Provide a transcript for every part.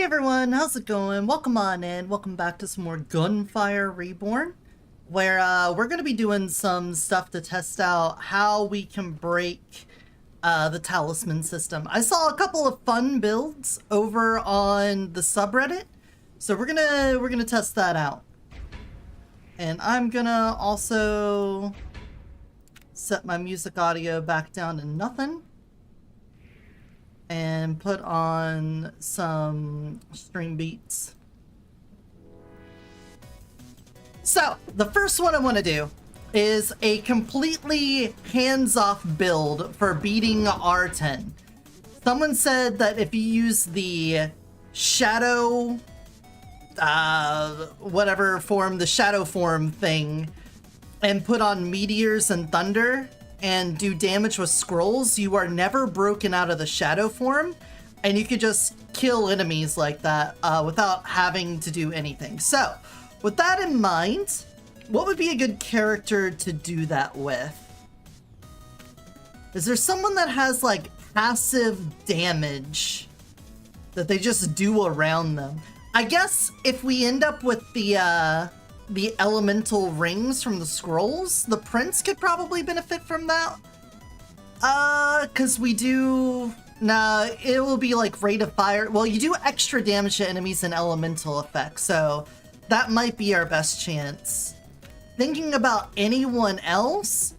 Hey everyone, how's it going? Welcome on in. Welcome back to some more Gunfire Reborn, where we're going to be doing some stuff to test out how we can break the talisman system. I saw a couple of fun builds over on the subreddit, so we're gonna test that out. And I'm gonna also set my music audio back down to nothing and put on some stream beats. So, the first one I want to do is a completely hands-off build for beating R10. Someone said that if you use the shadow, whatever form, the shadow form thing, and put on meteors and thunder, and do damage with scrolls, you are never broken out of the shadow form, and you could just kill enemies like that without having to do anything. So, with that in mind, what would be a good character to do that with? Is there someone that has like passive damage that they just do around them? I guess if we end up with the elemental rings from the scrolls, the prince could probably benefit from that. Cause we do... Nah, it will be like rate of fire. Well, you do extra damage to enemies and elemental effects, so that might be our best chance. Thinking about anyone else,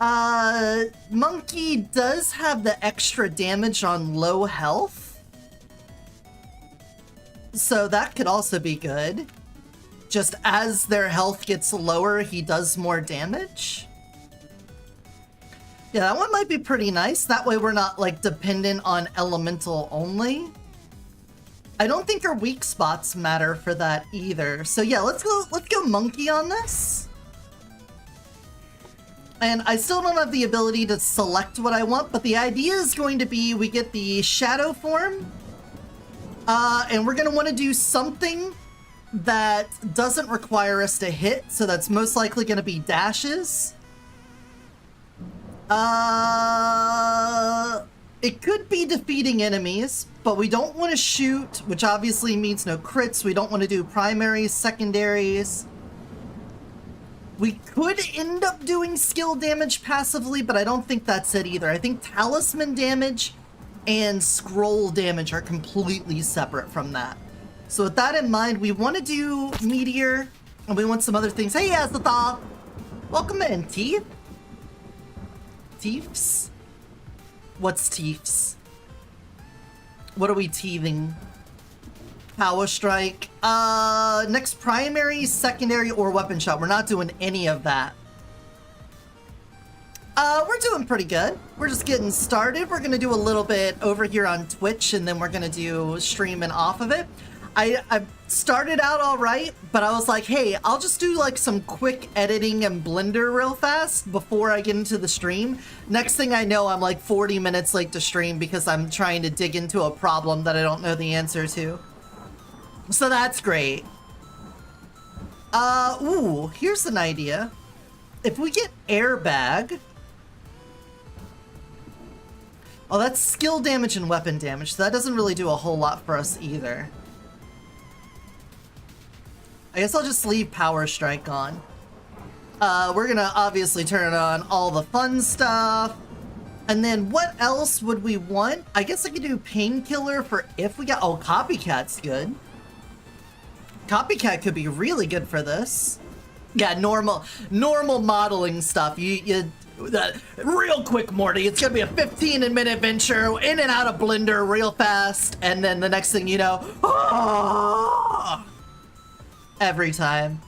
Monkey does have the extra damage on low health, so that could also be good. Just as their health gets lower, he does more damage. Yeah, that one might be pretty nice. That way we're not like dependent on elemental only. I don't think our weak spots matter for that either. So yeah, let's go Monkey on this. And I still don't have the ability to select what I want, but the idea is going to be we get the shadow form. And we're gonna want to do something that doesn't require us to hit, so that's most likely going to be dashes. It could be defeating enemies, but we don't want to shoot, which obviously means no crits. We don't want to do primaries, secondaries. We could end up doing skill damage passively, but I don't think that's it either. I think talisman damage and scroll damage are completely separate from that. So with that in mind, we want to do Meteor, and we want some other things. Hey, Azatha! Welcome in, Teeth? Teeths? What's Teeths? What are we teething? Power Strike. Next primary, secondary, or weapon shot. We're not doing any of that. We're doing pretty good. We're just getting started. We're gonna do a little bit over here on Twitch, and then we're gonna do streaming off of it. I started out all right, but I was like, hey, I'll just do like some quick editing and Blender real fast before I get into the stream. Next thing I know, I'm like 40 minutes late to stream because I'm trying to dig into a problem that I don't know the answer to. So that's great. Ooh, here's an idea. If we get airbag... Oh, that's skill damage and weapon damage, so that doesn't really do a whole lot for us either. I guess I'll just leave Power Strike on. We're gonna obviously turn on all the fun stuff. And then what else would we want? I guess I could do Painkiller for if we got... Oh, Copycat's good. Copycat could be really good for this. Yeah, normal modeling stuff. Real quick, Morty, it's gonna be a 15-minute adventure in and out of Blender real fast. And then the next thing you know... Oh! Every time.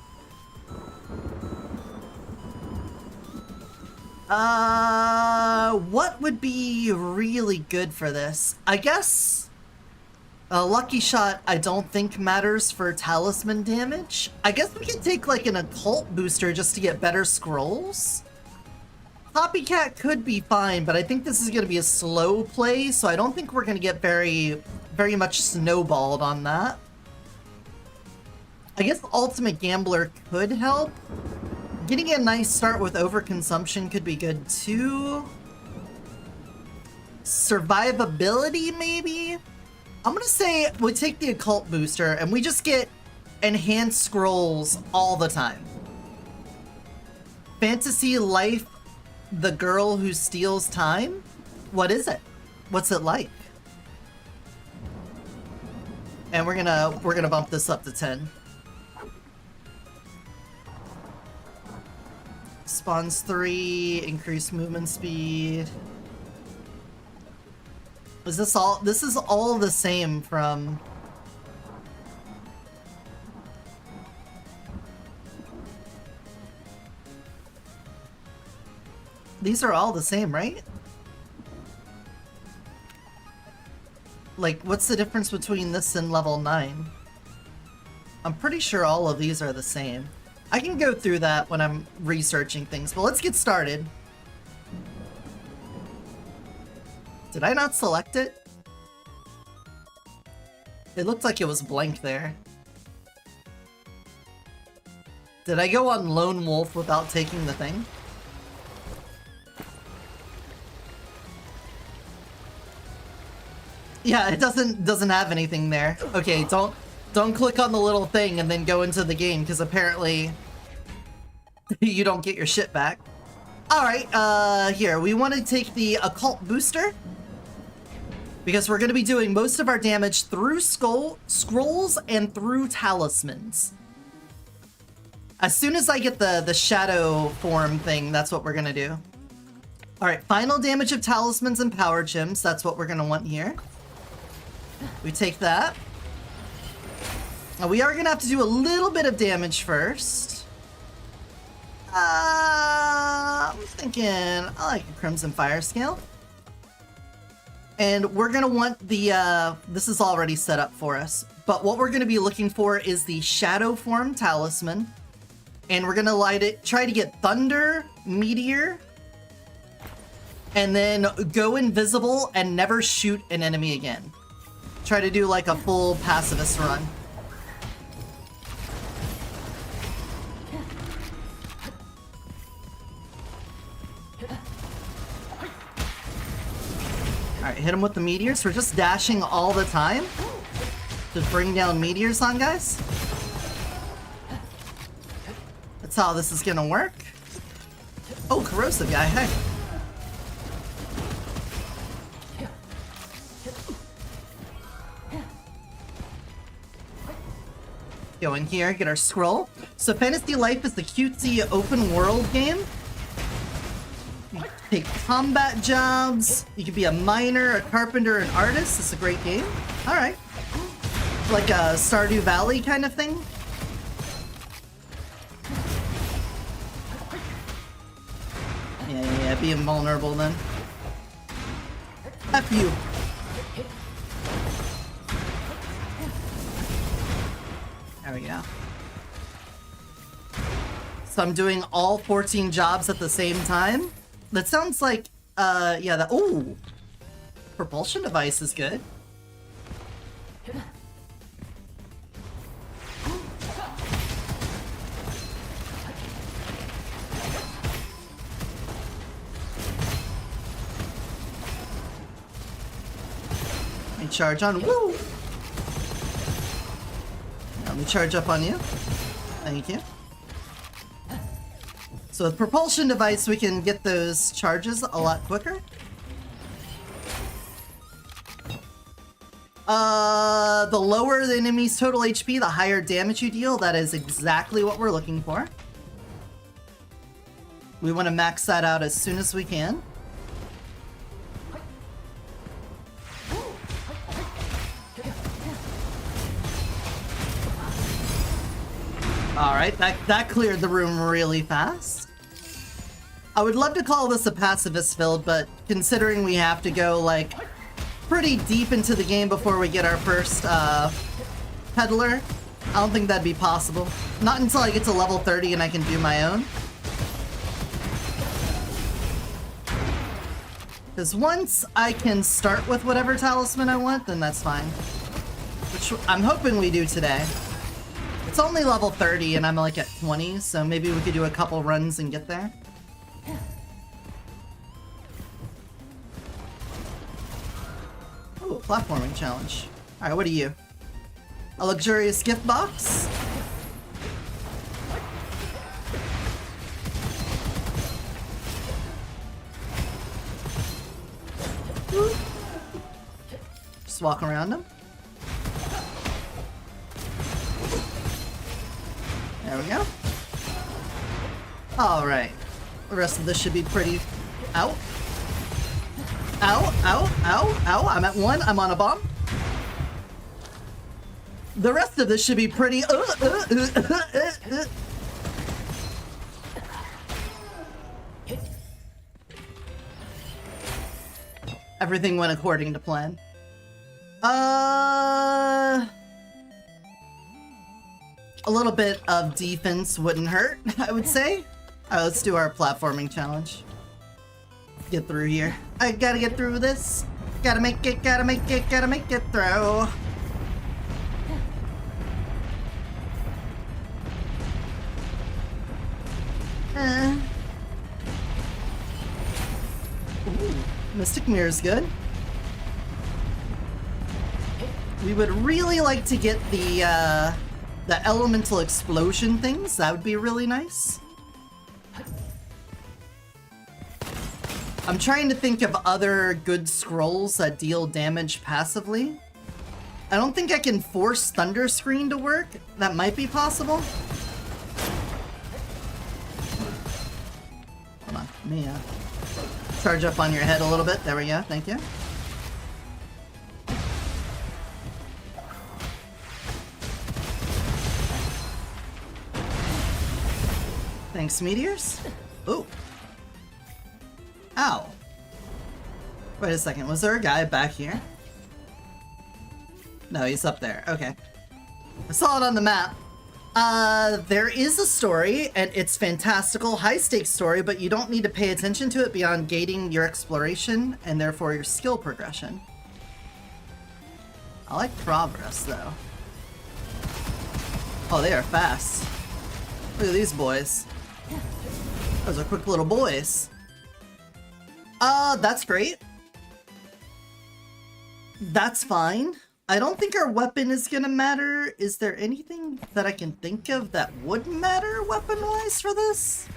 What would be really good for this? I guess a Lucky Shot I don't think matters for talisman damage. I guess we could take like an occult booster just to get better scrolls. Copycat could be fine, but I think this is going to be a slow play, so I don't think we're going to get very much snowballed on that. I guess Ultimate Gambler could help. Getting a nice start with overconsumption could be good too. Survivability, maybe? I'm gonna say we take the occult booster and we just get enhanced scrolls all the time. Fantasy life, the girl who steals time? What is it? What's it like? And we're gonna bump this up to 10. Spawns 3, increased movement speed. Is this all? This is all the same from... These are all the same, right? Like, what's the difference between this and level 9? I'm pretty sure all of these are the same. I can go through that when I'm researching things, but let's get started. Did I not select it? It looked like it was blank there. Did I go on Lone Wolf without taking the thing? Yeah, it doesn't have anything there. Okay, don't click on the little thing and then go into the game, because apparently you don't get your shit back. Alright, here, we want to take the occult booster, because we're going to be doing most of our damage through scrolls and through talismans. As soon as I get the shadow form thing, that's what we're going to do. Alright, final damage of talismans and power gems, that's what we're going to want here. We take that. Now we are going to have to do a little bit of damage first. I'm thinking I like a Crimson Fire Scale. And we're going to want the, this is already set up for us, but what we're going to be looking for is the Shadow Form Talisman. And we're going to light it, try to get Thunder, Meteor, and then go invisible and never shoot an enemy again. Try to do like a full pacifist run. Alright, hit him with the meteors. We're just dashing all the time. Just bring down meteors on guys. That's how this is gonna work. Oh, corrosive guy, hey. Go in here, get our scroll. So Fantasy Life is the cutesy open world game. You take combat jobs. You could be a miner, a carpenter, an artist. It's a great game. Alright. Like a Stardew Valley kind of thing. Yeah, be invulnerable then. F you. There we go. So I'm doing all 14 jobs at the same time. That sounds like, yeah, that, ooh! Propulsion device is good. Let me charge on, woo! Let me charge up on you. Thank you. So with propulsion device, we can get those charges a lot quicker. The lower the enemy's total HP, the higher damage you deal. That is exactly what we're looking for. We want to max that out as soon as we can. Alright, that cleared the room really fast. I would love to call this a pacifist build, but considering we have to go, like, pretty deep into the game before we get our first, peddler, I don't think that'd be possible. Not until I get to level 30 and I can do my own. Because once I can start with whatever talisman I want, then that's fine. Which I'm hoping we do today. It's only level 30 and I'm like at 20, so maybe we could do a couple runs and get there. Ooh, platforming challenge. Alright, what are you? A luxurious gift box? Just walk around them. There we go. Alright. The rest of this should be pretty... Ow. Ow, ow, ow, ow. I'm at 1. I'm on a bomb. The rest of this should be pretty... Everything went according to plan. A little bit of defense wouldn't hurt, I would say. Alright, let's do our platforming challenge. Get through here. I gotta get through this. Gotta make it, gotta make it, gotta make it through. Ooh, Mystic Mirror's good. We would really like to get the elemental explosion things. That would be really nice. I'm trying to think of other good scrolls that deal damage passively. I don't think I can force Thunder Screen to work. That might be possible. Hold on, let me charge up on your head a little bit. There we go, thank you. Thanks, meteors. Ooh. Ow. Wait a second, was there a guy back here? No, he's up there. Okay. I saw it on the map. There is a story, and it's fantastical, high-stakes story, but you don't need to pay attention to it beyond gating your exploration, and therefore your skill progression. I like progress, though. Oh, they are fast. Look at these boys. Those are quick little boys. That's great. That's fine. I don't think our weapon is gonna matter. Is there anything that I can think of that would matter weapon-wise for this?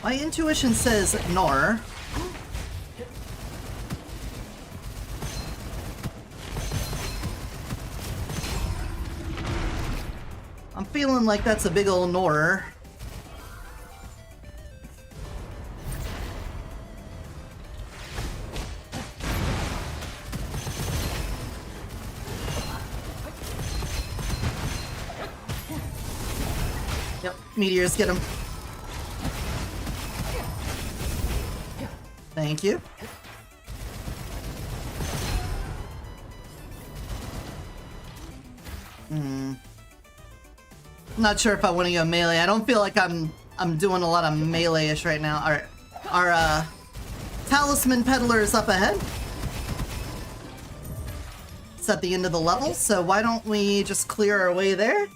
My intuition says nor. I'm feeling like that's a big ol' nor. Yep, meteors get him. Thank you. Not sure if I want to go melee. I don't feel like I'm doing a lot of melee-ish right now. Our talisman peddler is up ahead. It's at the end of the level, so why don't we just clear our way there?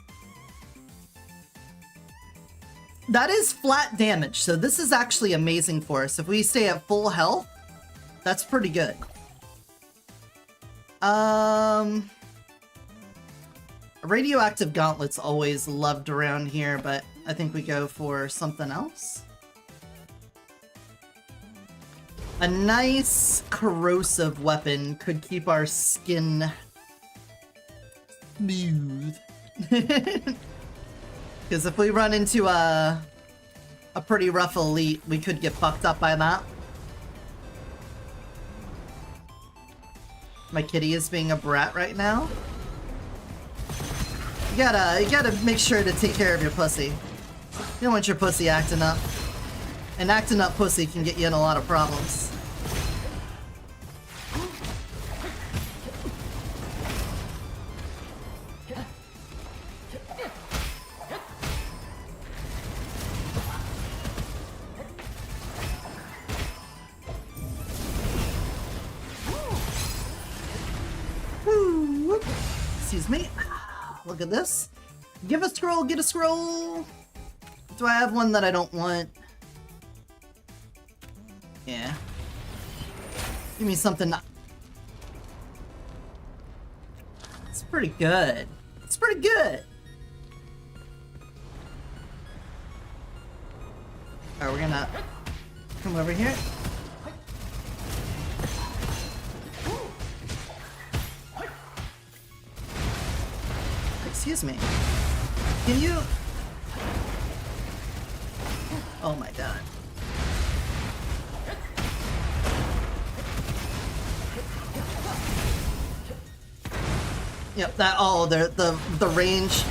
That is flat damage, so this is actually amazing for us. If we stay at full health, that's pretty good. Radioactive gauntlets always loved around here, but I think we go for something else. A nice corrosive weapon could keep our skin smooth. Because if we run into a pretty rough elite, we could get fucked up by that. My kitty is being a brat right now. You gotta make sure to take care of your pussy. You don't want your pussy acting up. And acting up pussy can get you in a lot of problems. Excuse me. Look at this. Give a scroll, get a scroll! Do I have one that I don't want? Yeah. Give me something. Pretty good. It's pretty good. Alright, we're gonna come over here. Excuse me. Can you... Oh my god. Yep, that... Oh, the range...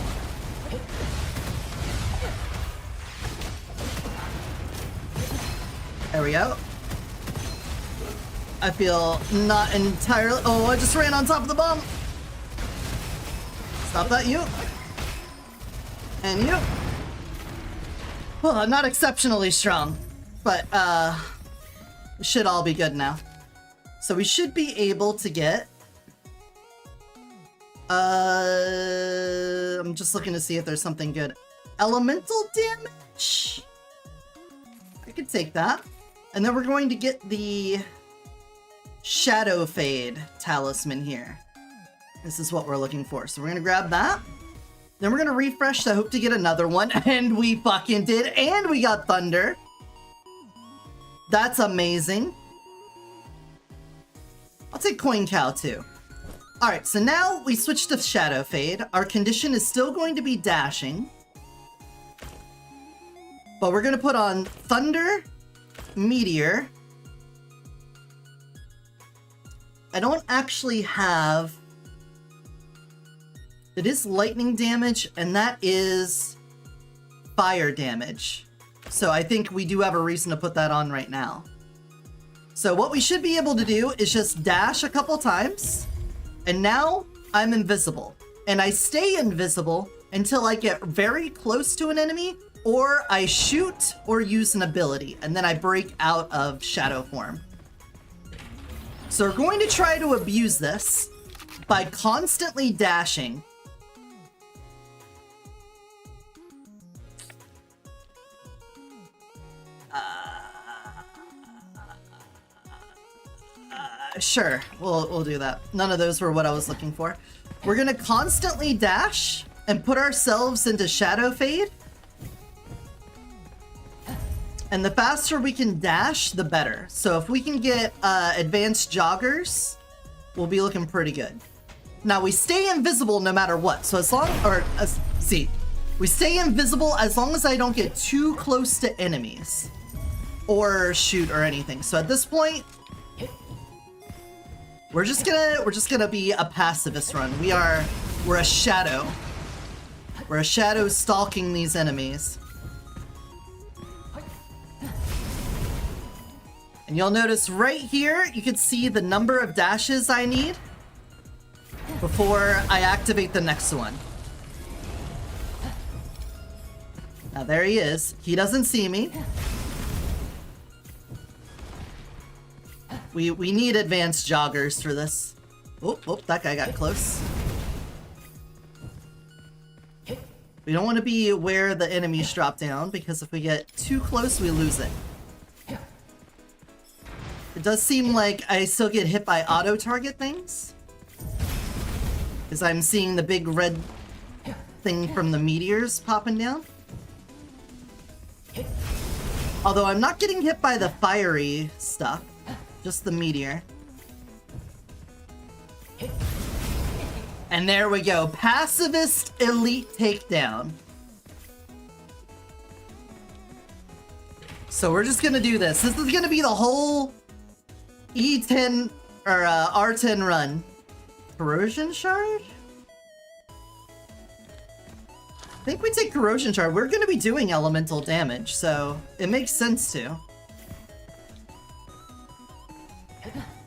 There we go. I feel not entirely... Oh, I just ran on top of the bomb! Stop that, you! And you! Well, not exceptionally strong, but, it should all be good now. So we should be able to get... I'm just looking to see if there's something good. Elemental damage? I could take that. And then we're going to get the Shadow Fade talisman here. This is what we're looking for. So we're gonna grab that. Then we're gonna refresh to hope to get another one. And we fucking did. And we got Thunder. That's amazing. I'll take Coin Cow too. Alright, so now we switch to Shadow Fade. Our condition is still going to be dashing. But we're gonna put on Thunder, Meteor. I don't actually have... It is lightning damage, and that is fire damage. So I think we do have a reason to put that on right now. So what we should be able to do is just dash a couple times, and now I'm invisible. And I stay invisible until I get very close to an enemy, or I shoot or use an ability, and then I break out of shadow form. So we're going to try to abuse this by constantly dashing. Sure, we'll do that. None of those were what I was looking for. We're gonna constantly dash and put ourselves into Shadow Fade. And the faster we can dash, the better. So if we can get advanced joggers, we'll be looking pretty good. Now we stay invisible no matter what. So as long, we stay invisible as long as I don't get too close to enemies or shoot or anything. So at this point, we're just gonna be a pacifist run. We're a shadow. We're a shadow stalking these enemies. And you'll notice right here, you can see the number of dashes I need before I activate the next one. Now there he is. He doesn't see me. We need advanced joggers for this. Oh, that guy got close. We don't want to be where the enemies drop down, because if we get too close, we lose it. It does seem like I still get hit by auto-target things, because I'm seeing the big red thing from the meteors popping down. Although I'm not getting hit by the fiery stuff. Just the meteor. And there we go. Pacifist elite takedown. So we're just gonna do this. This is gonna be the whole E10 or R10 run. Corrosion Shard? I think we take Corrosion Shard. We're gonna be doing elemental damage, so it makes sense to.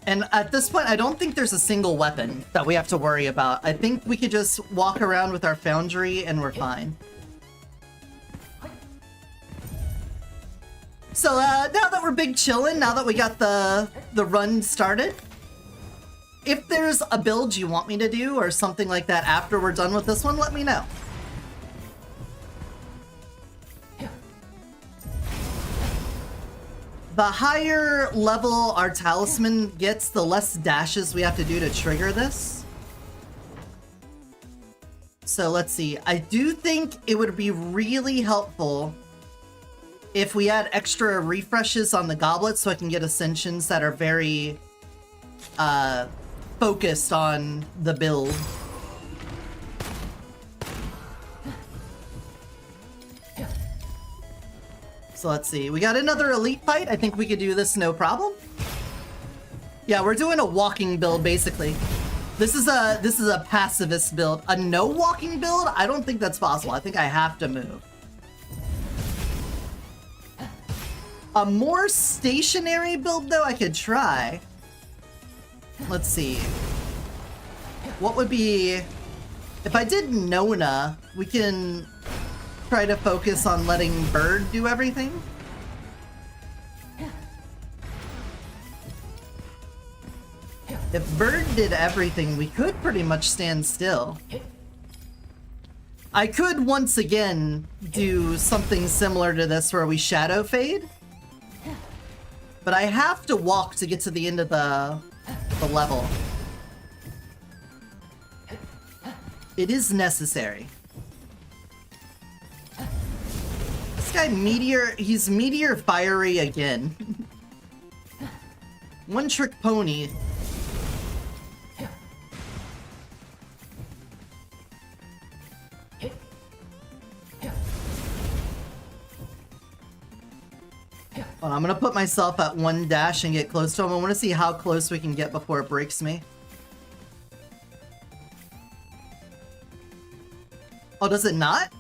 And at this point, I don't think there's a single weapon that we have to worry about. I think we could just walk around with our foundry and we're fine. So now that we're big chillin', now that we got the run started, if there's a build you want me to do or something like that after we're done with this one, let me know. The higher level our talisman gets, the less dashes we have to do to trigger this. So let's see. I do think it would be really helpful if we had extra refreshes on the goblet so I can get ascensions that are very focused on the build. So let's see. We got another elite fight. I think we could do this no problem. Yeah, we're doing a walking build basically. This is a pacifist build. A no walking build? I don't think that's possible. I think I have to move. A more stationary build though I could try. Let's see. What would be... If I did Nona, we can try to focus on letting Bird do everything. If Bird did everything, we could pretty much stand still. I could once again do something similar to this where we shadow fade. But I have to walk to get to the end of the level. It is necessary. This guy he's Meteor Fiery again. One trick pony. Well, I'm gonna put myself at 1 dash and get close to him. I want to see how close we can get before it breaks me. Oh, does it not?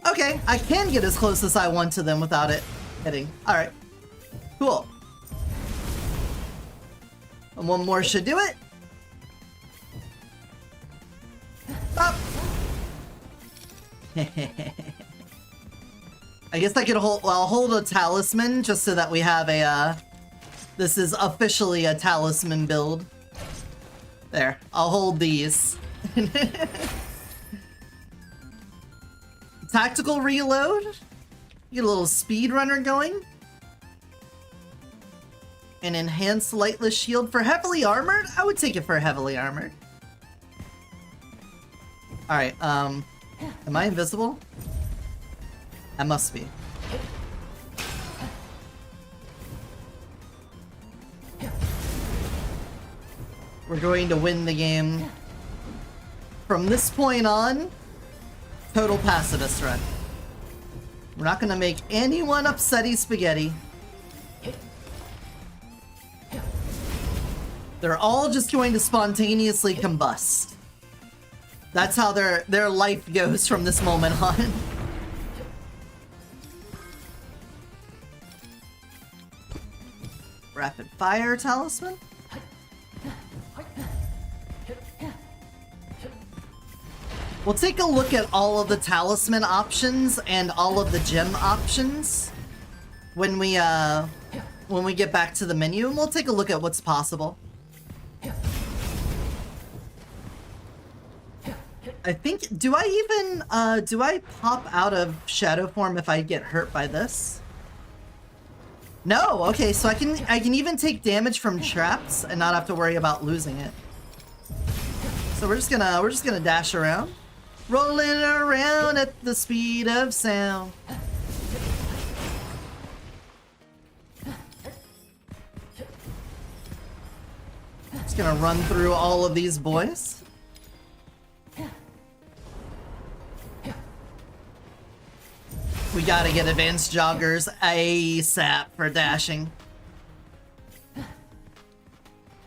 Okay, I can get as close as I want to them without it hitting. Alright. Cool. And one more should do it. Up. I guess I could hold, well, I'll hold a talisman just so that we have a, this is officially a talisman build. There, I'll hold these. Tactical reload. Get a little speed runner going. An enhanced lightless shield for heavily armored? I would take it for heavily armored. Alright, am I invisible? I must be. We're going to win the game. From this point on, total pacifist run. We're not gonna make anyone upsetty spaghetti. They're all just going to spontaneously combust. That's how their life goes from this moment on. Rapid fire talisman. We'll take a look at all of the talisman options and all of the gem options when we get back to the menu, and we'll take a look at what's possible. I think, do I pop out of shadow form if I get hurt by this? No, okay, so I can even take damage from traps and not have to worry about losing it. So we're just gonna dash around. Rolling around at the speed of sound. Just gonna run through all of these boys. We gotta get advanced joggers ASAP for dashing.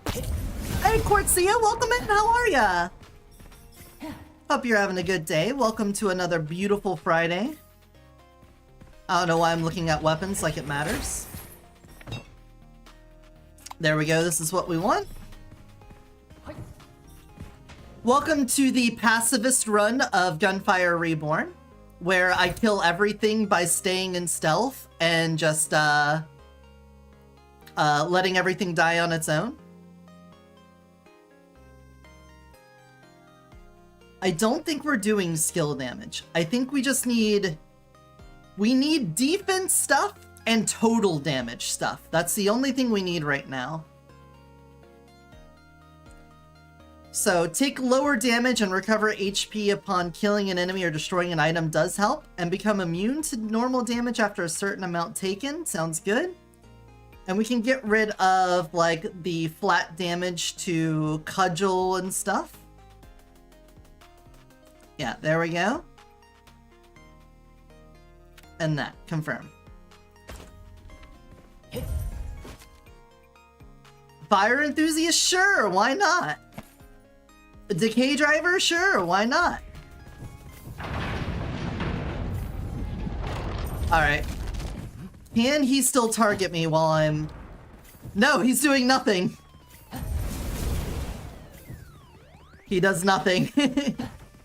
Hey Quartzia, welcome in, how are ya? Hope you're having a good day. Welcome to another beautiful Friday. I don't know why I'm looking at weapons like it matters. There we go, this is what we want. Welcome to the pacifist run of Gunfire Reborn, where I kill everything by staying in stealth and just letting everything die on its own. I don't think we're doing skill damage. I think we just need defense stuff and total damage stuff. That's the only thing we need right now. So take lower damage and recover HP upon killing an enemy or destroying an item does help, and become immune to normal damage after a certain amount taken. Sounds good. And we can get rid of like the flat damage to cudgel and stuff. Yeah, there we go. And that, confirm. Fire enthusiast, sure, why not? A decay driver, sure, why not? Alright. Can he still target me while I'm... No, he's doing nothing. He does nothing.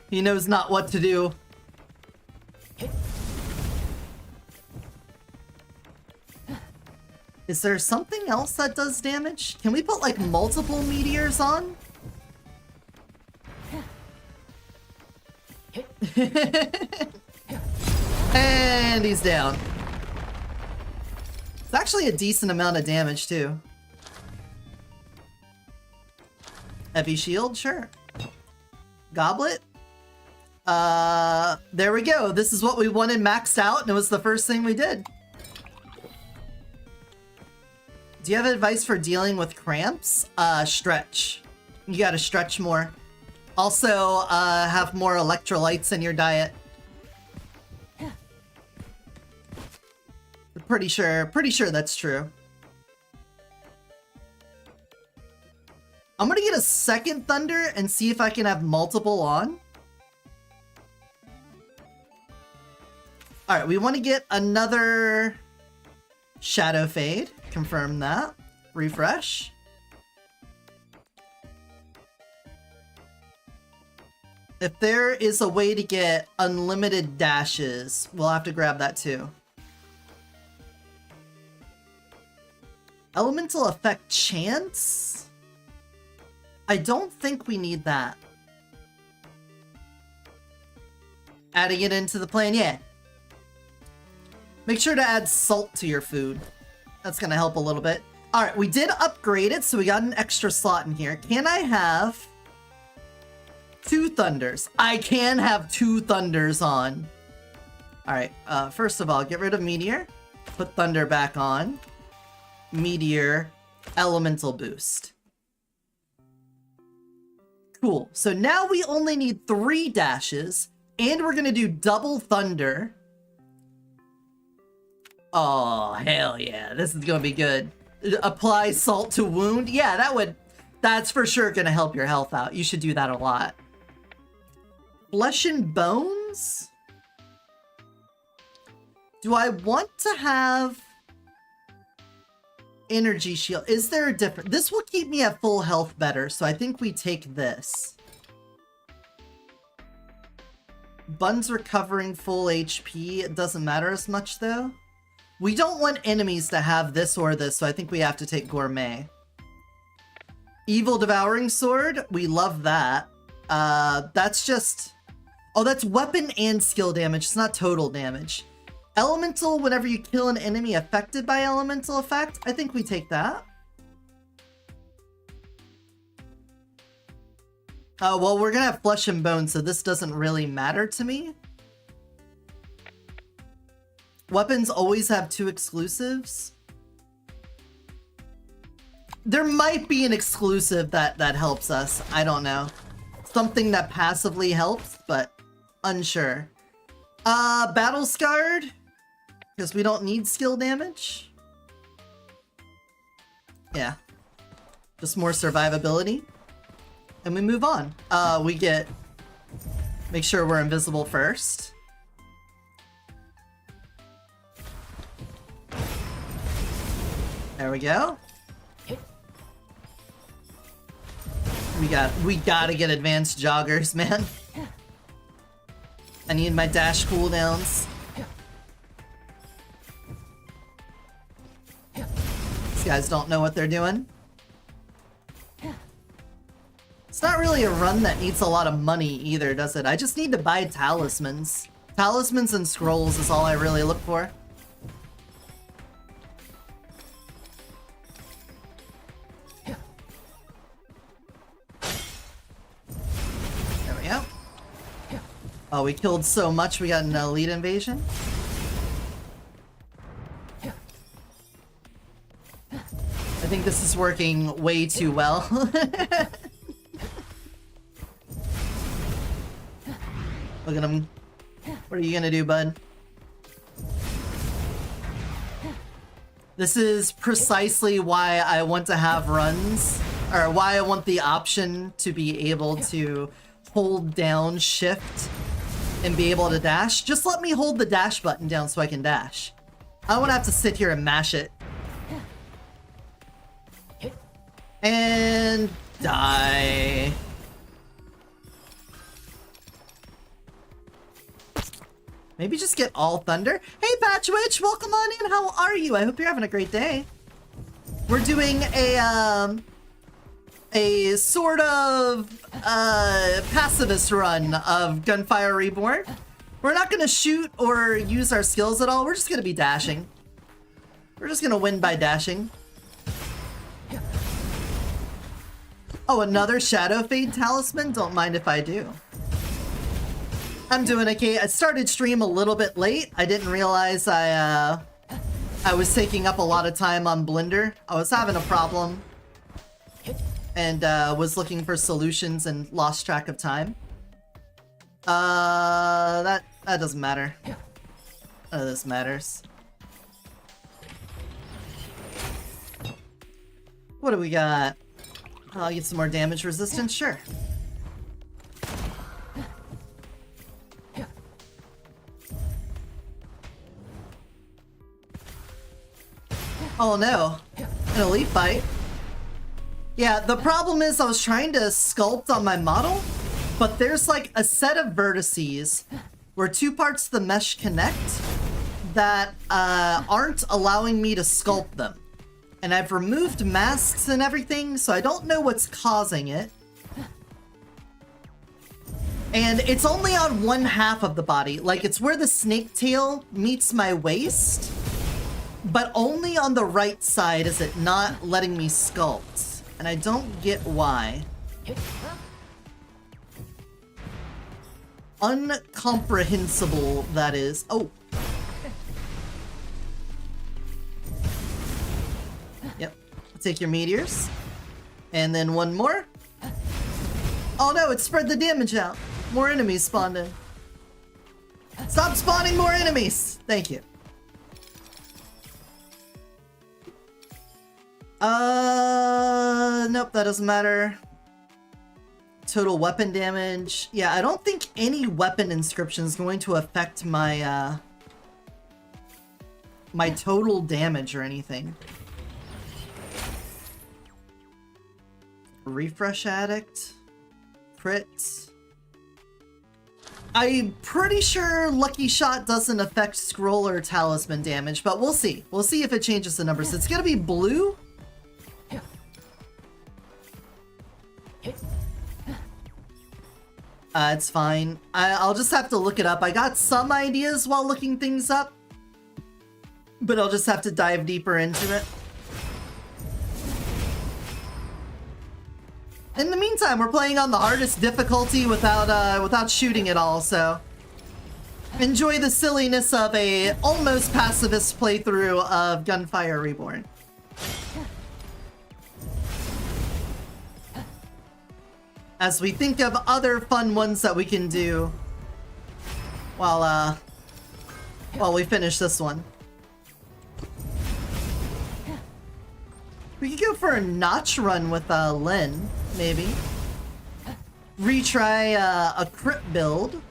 He knows not what to do. Is there something else that does damage? Can we put like multiple meteors on? And he's down. It's actually a decent amount of damage too. Heavy shield, sure. Goblet? There we go. This is what we wanted maxed out, and it was the first thing we did. Do you have advice for dealing with cramps? Stretch. You gotta stretch more. Also, have more electrolytes in your diet. Pretty sure that's true. I'm gonna get a second thunder and see if I can have multiple on. Alright, we want to get another shadow fade. Confirm that. Refresh. If there is a way to get unlimited dashes, we'll have to grab that too. Elemental effect chance? I don't think we need that. Adding it into the plan, yeah. Make sure to add salt to your food. That's gonna help a little bit. Alright, we did upgrade it, so we got an extra slot in here. Can I have 2 thunders? I can have 2 thunders on. Alright, first of all, get rid of meteor. Put thunder back on. Meteor, elemental boost. Cool. So now we only need 3 dashes, and we're gonna do double thunder. Oh, hell yeah. This is gonna be good. Apply salt to wound. Yeah, that's for sure gonna help your health out. You should do that a lot. Flesh and bones? Do I want to have energy shield? Is there a different... This will keep me at full health better, so I think we take this. Bun's recovering full HP. It doesn't matter as much, though. We don't want enemies to have this or this, so I think we have to take Gourmet. Evil Devouring Sword. We love that. That's just... Oh, that's weapon and skill damage. It's not total damage. Elemental, whenever you kill an enemy affected by elemental effect. I think we take that. Well, we're gonna have flesh and bone, so this doesn't really matter to me. Weapons always have 2 exclusives. There might be an exclusive that helps us. I don't know. Something that passively helps, but unsure. Battle Scarred. Because we don't need skill damage. Yeah. Just more survivability. And we move on. We get... Make sure we're invisible first. There we go. We gotta get advanced joggers, man. I need my dash cooldowns. These guys don't know what they're doing. It's not really a run that needs a lot of money either, does it? I just need to buy talismans. Talismans and scrolls is all I really look for. Oh, we killed so much we got an elite invasion? I think this is working way too well. Look at him. What are you gonna do, bud? This is precisely why I want to have runs, or why I want the option to be able to hold down shift and be able to dash. Just let me hold the dash button down so I can dash. I don't want to have to sit here and mash it. And die. Maybe just get all thunder. Hey, Patchwitch, welcome on in. How are you? I hope you're having a great day. We're doing a sort of pacifist run of Gunfire Reborn. We're not gonna shoot or use our skills at all. We're just gonna be dashing. We're just gonna win by dashing. Oh, another Shadow Fade talisman? Don't mind if I do. I'm doing okay. I started stream a little bit late. I didn't realize I was taking up a lot of time on Blender. I was having a problem and was looking for solutions and lost track of time. That doesn't matter. None of this matters. What do we got? I'll get some more damage resistance, sure. Oh no, an elite fight. Yeah, the problem is I was trying to sculpt on my model, but there's like a set of vertices where two parts of the mesh connect that aren't allowing me to sculpt them. And I've removed masks and everything, so I don't know what's causing it. And it's only on one half of the body. Like, it's where the snake tail meets my waist, but only on the right side is it not letting me sculpt. And I don't get why. Uncomprehensible, that is. Oh. Yep. Take your meteors. And then one more. Oh no, it spread the damage out. More enemies spawned in. Stop spawning more enemies! Thank you. Nope, that doesn't matter. Total weapon damage. Yeah, I don't think any weapon inscription is going to affect my, my total damage or anything. Refresh addict. Crit. I'm pretty sure Lucky Shot doesn't affect scroll or talisman damage, but we'll see. We'll see if it changes the numbers. It's gonna be blue. It's fine. I'll just have to look it up. I got some ideas while looking things up, but I'll just have to dive deeper into it. In the meantime, we're playing on the hardest difficulty without shooting at all, so enjoy the silliness of a almost pacifist playthrough of Gunfire Reborn. As we think of other fun ones that we can do while we finish this one. We could go for a notch run with Lynn, maybe. Retry a crit build.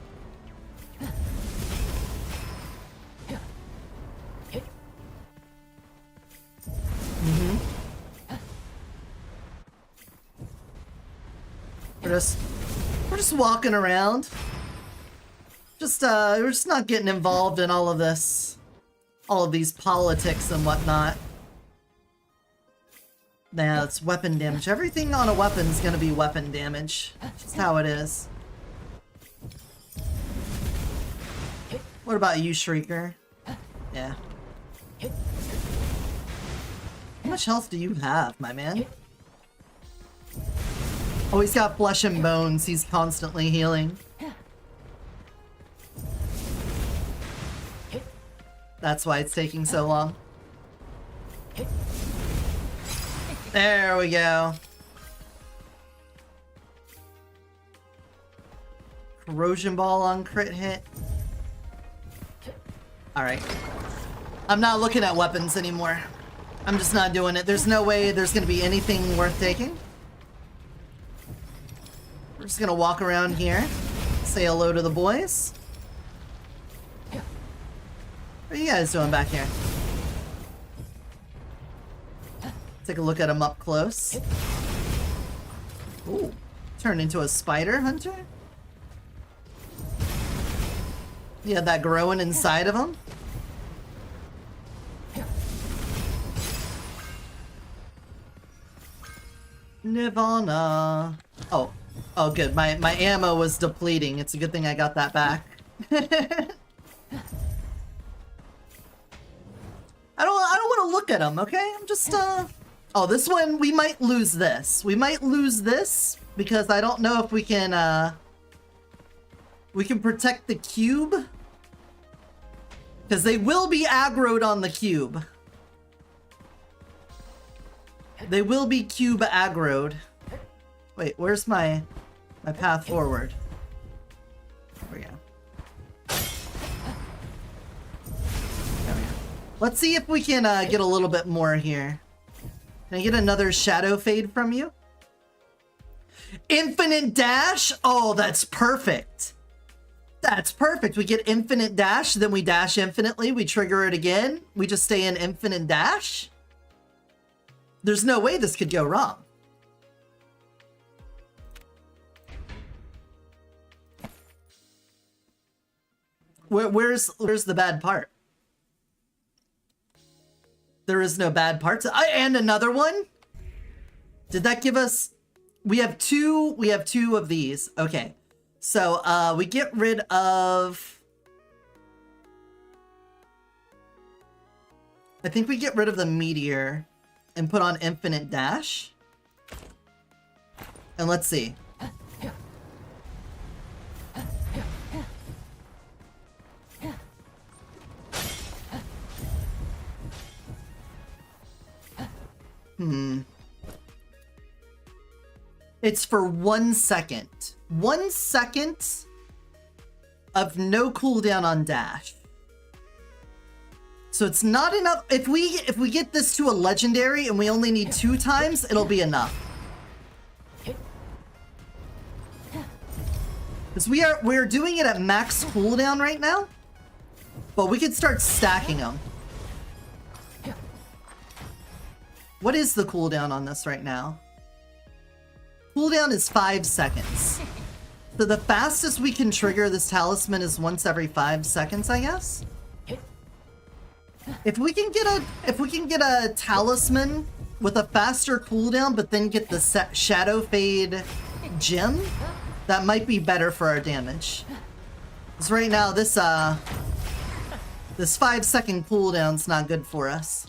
We're just walking around. We're just not getting involved in all of this, all of these politics and whatnot. Nah, it's weapon damage. Everything on a weapon is gonna be weapon damage. Just how it is. What about you, Shrieker? Yeah. How much health do you have, my man? Oh, he's got flesh and bones. He's constantly healing. That's why it's taking so long. There we go. Corrosion ball on crit hit. Alright. I'm not looking at weapons anymore. I'm just not doing it. There's no way there's gonna be anything worth taking. We're just gonna walk around here. Say hello to the boys. What are you guys doing back here? Take a look at them up close. Ooh. Turned into a spider hunter? You had that growing inside of him? Nirvana. Oh. Oh, good. My ammo was depleting. It's a good thing I got that back. I don't want to look at them, okay? I'm just, Oh, this one, we might lose this. We might lose this because I don't know if we can protect the cube. Because they will be aggroed on the cube. They will be cube aggroed. Wait, where's my path forward? There we go. There we go. Let's see if we can get a little bit more here. Can I get another shadow fade from you? Infinite dash? Oh, that's perfect. That's perfect. We get infinite dash, then we dash infinitely, we trigger it again, we just stay in infinite dash. There's no way this could go wrong. Where's the bad part? There is no bad parts. And another one? Did that give us... We have two of these. Okay. So, we get rid of... I think we get rid of the meteor and put on infinite dash. And let's see. It's for 1 second. 1 second of no cooldown on dash. So it's not enough. If we get this to a legendary and we only need 2 times, it'll be enough. Because we're doing it at max cooldown right now, but we could start stacking them. What is the cooldown on this right now? Cooldown is 5 seconds. So the fastest we can trigger this talisman is once every 5 seconds, I guess. If we can get a talisman with a faster cooldown, but then get the shadow fade gem, that might be better for our damage. Because right now this 5 second cooldown's not good for us.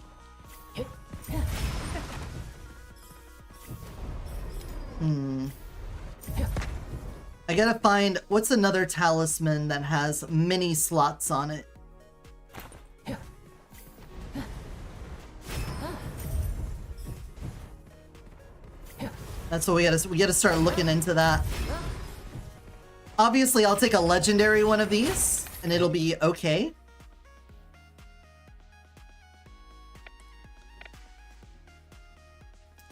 I gotta find what's another talisman that has many slots on it. That's what we gotta start looking into that. Obviously, I'll take a legendary one of these, and it'll be okay.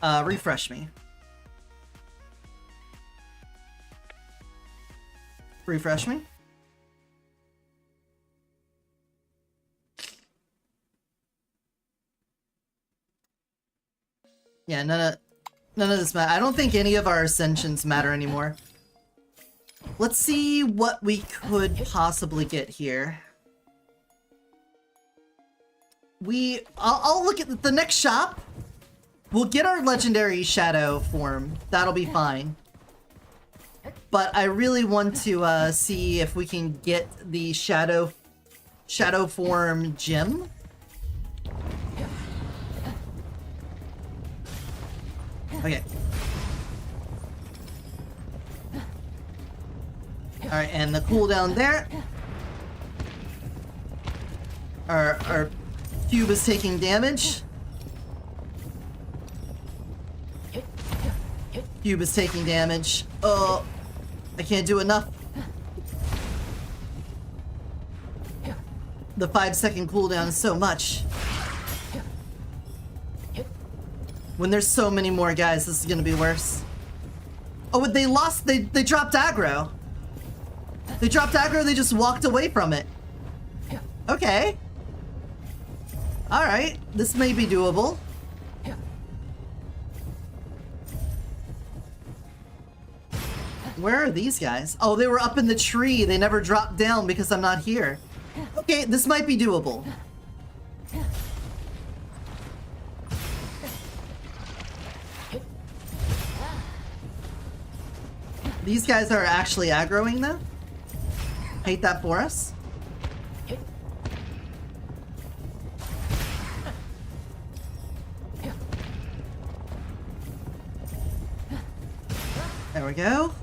Refresh me. Refresh me. Yeah, none of this matters. I don't think any of our ascensions matter anymore. Let's see what we could possibly get here. I'll look at the next shop. We'll get our legendary shadow form. That'll be fine. But I really want to see if we can get the shadow form gem. Okay. Alright, and the cooldown there. Our cube is taking damage. Cube is taking damage. Oh, I can't do enough. The 5-second cooldown is so much. When there's so many more guys, this is gonna be worse. Oh, they lost, they dropped aggro. They dropped aggro, they just walked away from it. Okay. Alright, this may be doable. Where are these guys? Oh, they were up in the tree. They never dropped down because I'm not here. Okay, this might be doable. These guys are actually aggroing though. Hate that for us. There we go.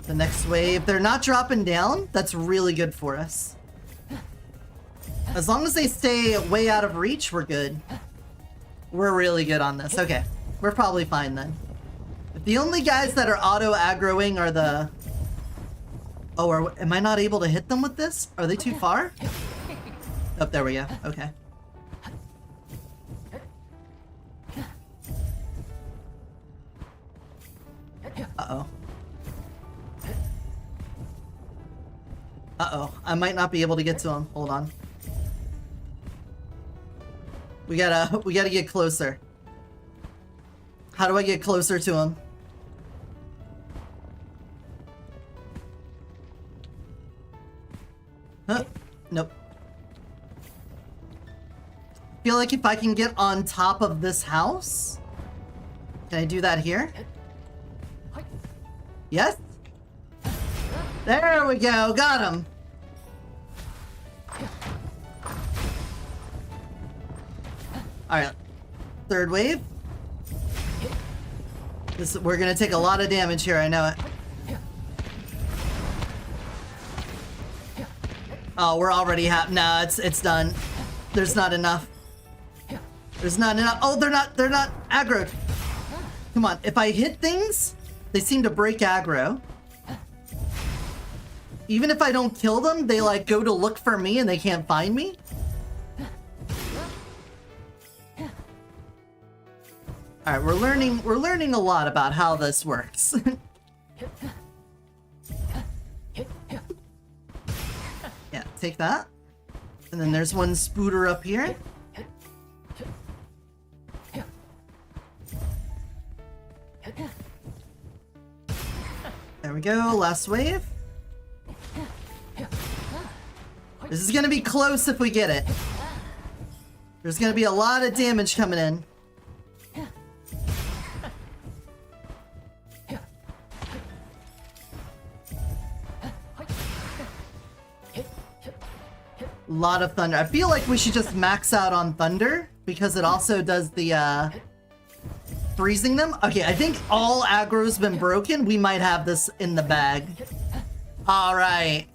The next wave, they're not dropping down. That's really good for us. As long as they stay way out of reach, we're good. We're really good on this. Okay, we're probably fine then. If the only guys that are auto-aggroing are the... Oh, am I not able to hit them with this? Are they too far? Oh, there we go. Okay. Uh-oh. Uh-oh. I might not be able to get to him. Hold on. We gotta get closer. How do I get closer to him? Huh? Nope. Feel like if I can get on top of this house? Can I do that here? Yes? There we go, got him. Alright, third wave. We're gonna take a lot of damage here, I know it. Oh, we're already nah, it's done. There's not enough. There's not enough. Oh, they're not aggroed. Come on, if I hit things, they seem to break aggro. Even if I don't kill them, they like go to look for me and they can't find me. All right, we're learning a lot about how this works. Yeah, take that. And then there's one spooter up here. There we go, last wave. This is gonna be close if we get it. There's gonna be a lot of damage coming in. A lot of thunder. I feel like we should just max out on thunder because it also does the freezing them. Okay, I think all aggro's been broken. We might have this in the bag. All right.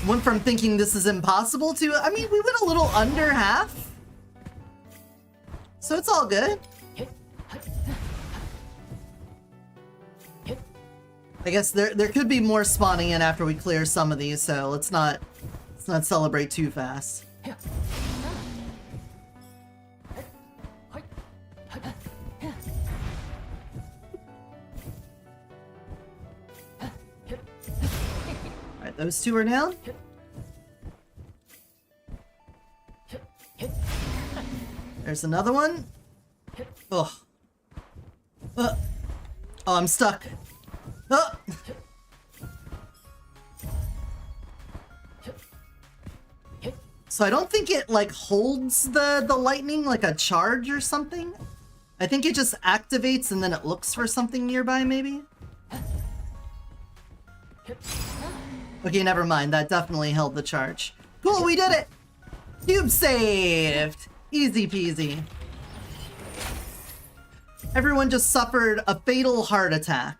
Went from thinking this is impossible to, I mean, we went a little under half. So it's all good. I guess there could be more spawning in after we clear some of these, so let's not celebrate too fast. Alright, those two are down. There's another one. Ugh. Oh, I'm stuck. Oh. So I don't think it like holds the lightning like a charge or something. I think it just activates and then it looks for something nearby maybe. Okay, never mind. That definitely held the charge. Cool, we did it! Cube saved! Easy peasy. Everyone just suffered a fatal heart attack.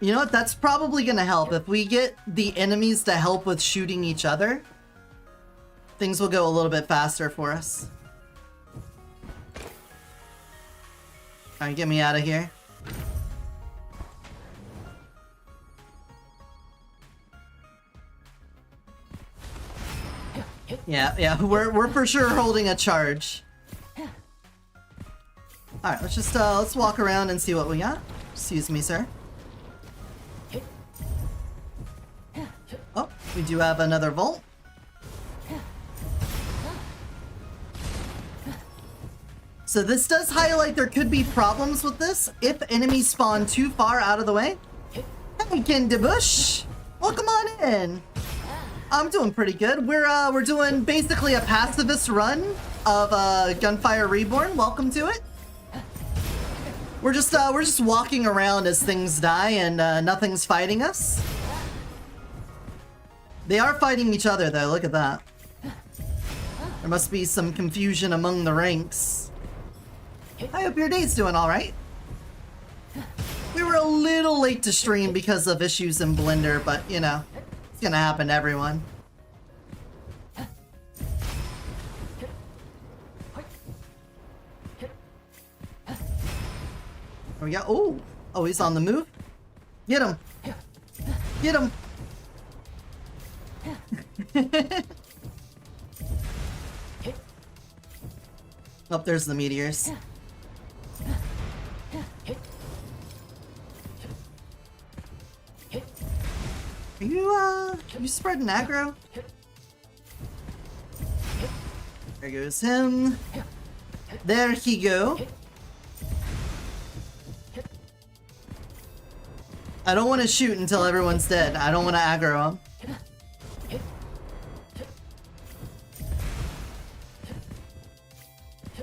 You know what? That's probably gonna help. If we get the enemies to help with shooting each other, things will go a little bit faster for us. Alright, get me out of here. Yeah, we're for sure holding a charge. Alright, let's walk around and see what we got. Excuse me, sir. Oh, we do have another vault. So this does highlight there could be problems with this if enemies spawn too far out of the way. Hey, Kindabush! Welcome on in! I'm doing pretty good. We're doing basically a pacifist run of Gunfire Reborn. Welcome to it. We're just walking around as things die and nothing's fighting us. They are fighting each other though, look at that. There must be some confusion among the ranks. I hope your day's doing alright. We were a little late to stream because of issues in Blender, but you know, it's gonna happen to everyone. There we go. Oh, he's on the move. Get him. Get him. Oh, there's the meteors. Are you spreading aggro? There goes him. There he go. I don't want to shoot until everyone's dead. I don't want to aggro him.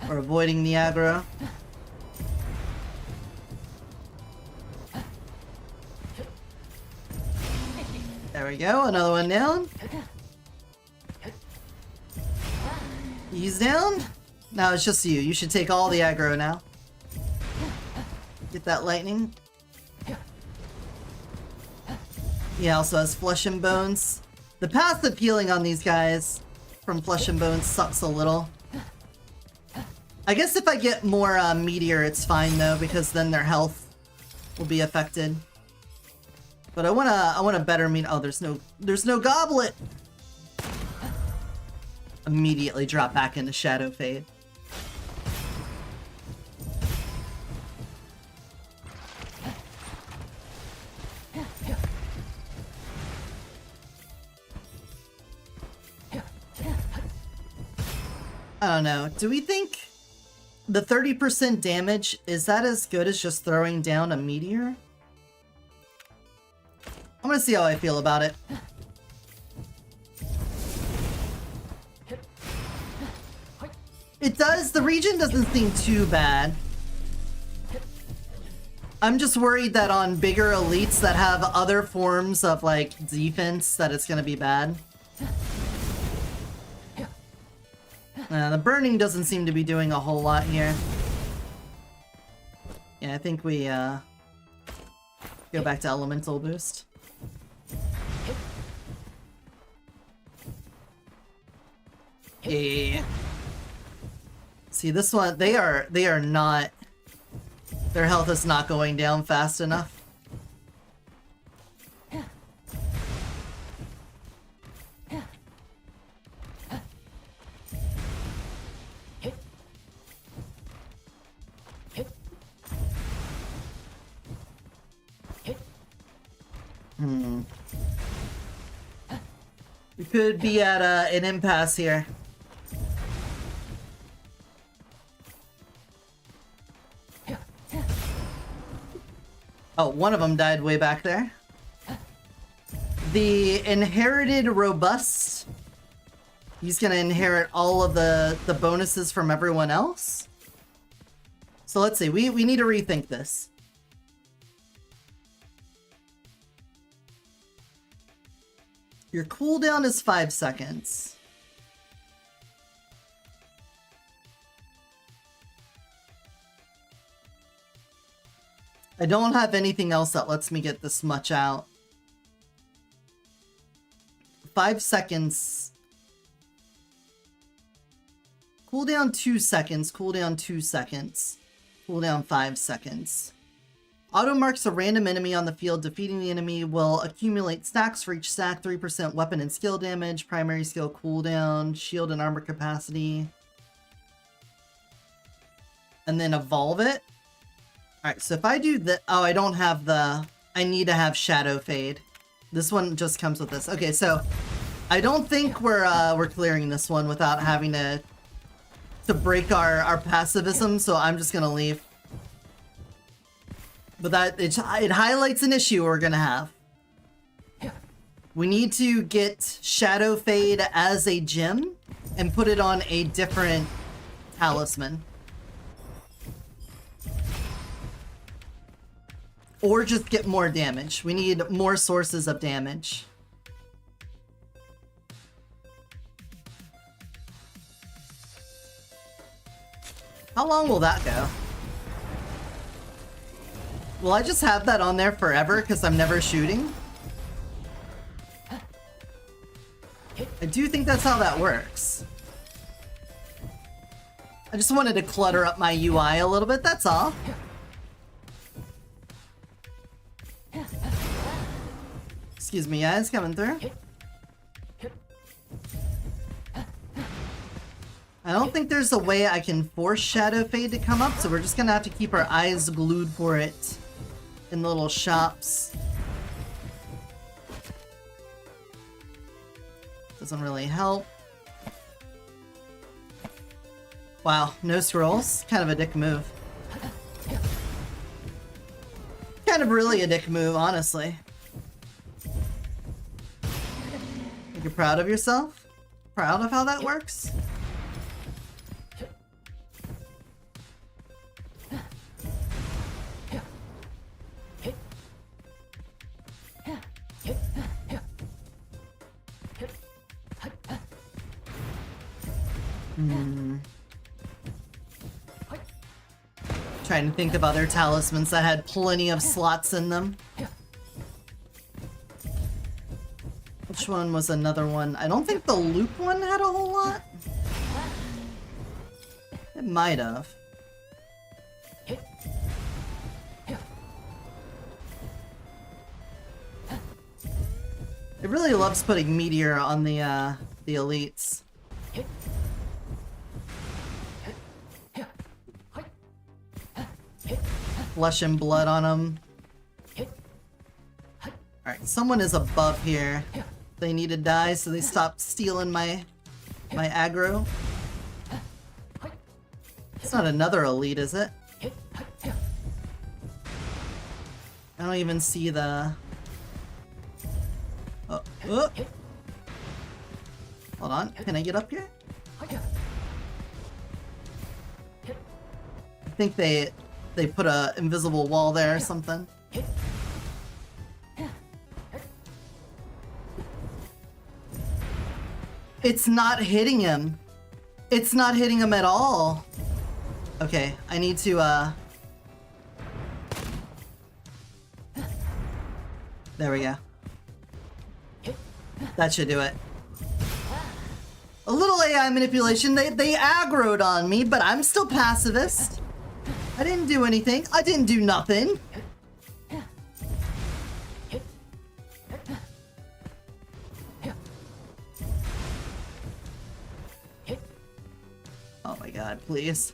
We're avoiding the aggro. There we go, another one down. He's down. Now it's just you. You should take all the aggro now. Get that lightning. He also has Flesh and Bones. The passive healing on these guys from Flesh and Bones sucks a little. I guess if I get more meteor, it's fine though, because then their health will be affected. But I wanna better meet. Oh, there's no goblet. Immediately drop back into Shadow Fade. I don't know. Do we think the 30% damage, is that as good as just throwing down a meteor? I'm gonna see how I feel about it. It does, the region doesn't seem too bad. I'm just worried that on bigger elites that have other forms of like defense that it's gonna be bad. The burning doesn't seem to be doing a whole lot here. Yeah, I think we go back to elemental boost. Yeah. See, this one, they are not, their health is not going down fast enough. We could be at an impasse here. Oh, one of them died way back there. The inherited robust. He's gonna inherit all of the bonuses from everyone else. So let's see, we need to rethink this. Your cooldown is 5 seconds. I don't have anything else that lets me get this much out. 5 seconds. Cooldown 2 seconds, cooldown 2 seconds, cooldown 5 seconds. Auto marks a random enemy on the field. Defeating the enemy will accumulate stacks for each stack. 3% weapon and skill damage, primary skill cooldown, shield and armor capacity. And then evolve it. Alright, so if I do that... Oh, I don't have the... I need to have Shadow Fade. This one just comes with this. Okay, so I don't think we're clearing this one without having to break our passivism, so I'm just gonna leave. But that it highlights an issue we're gonna have. We need to get Shadow Fade as a gem and put it on a different talisman. Or just get more damage. We need more sources of damage. How long will that go? Will I just have that on there forever because I'm never shooting? I do think that's how that works. I just wanted to clutter up my UI a little bit, that's all. Excuse me, guys, coming through. I don't think there's a way I can force Shadow Fade to come up, so we're just gonna have to keep our eyes glued for it in the little shops. Doesn't really help. Wow, no scrolls. Kind of a dick move. Kind of really a dick move, honestly. You're proud of yourself? Proud of how that works? Trying to think of other talismans that had plenty of slots in them. Which one was another one? I don't think the loop one had a whole lot. It might have. It really loves putting meteor on the elites. Flesh and blood on them. Alright, someone is above here. They need to die, so they stopped stealing my aggro. It's not another elite, is it? I don't even see the... Oh, oh. Hold on, can I get up here? I think they put a invisible wall there or something. It's not hitting him. It's not hitting him at all. Okay, I need to, there we go. That should do it. A little AI manipulation. They aggroed on me, but I'm still pacifist. I didn't do anything. I didn't do nothing. Oh my god, please.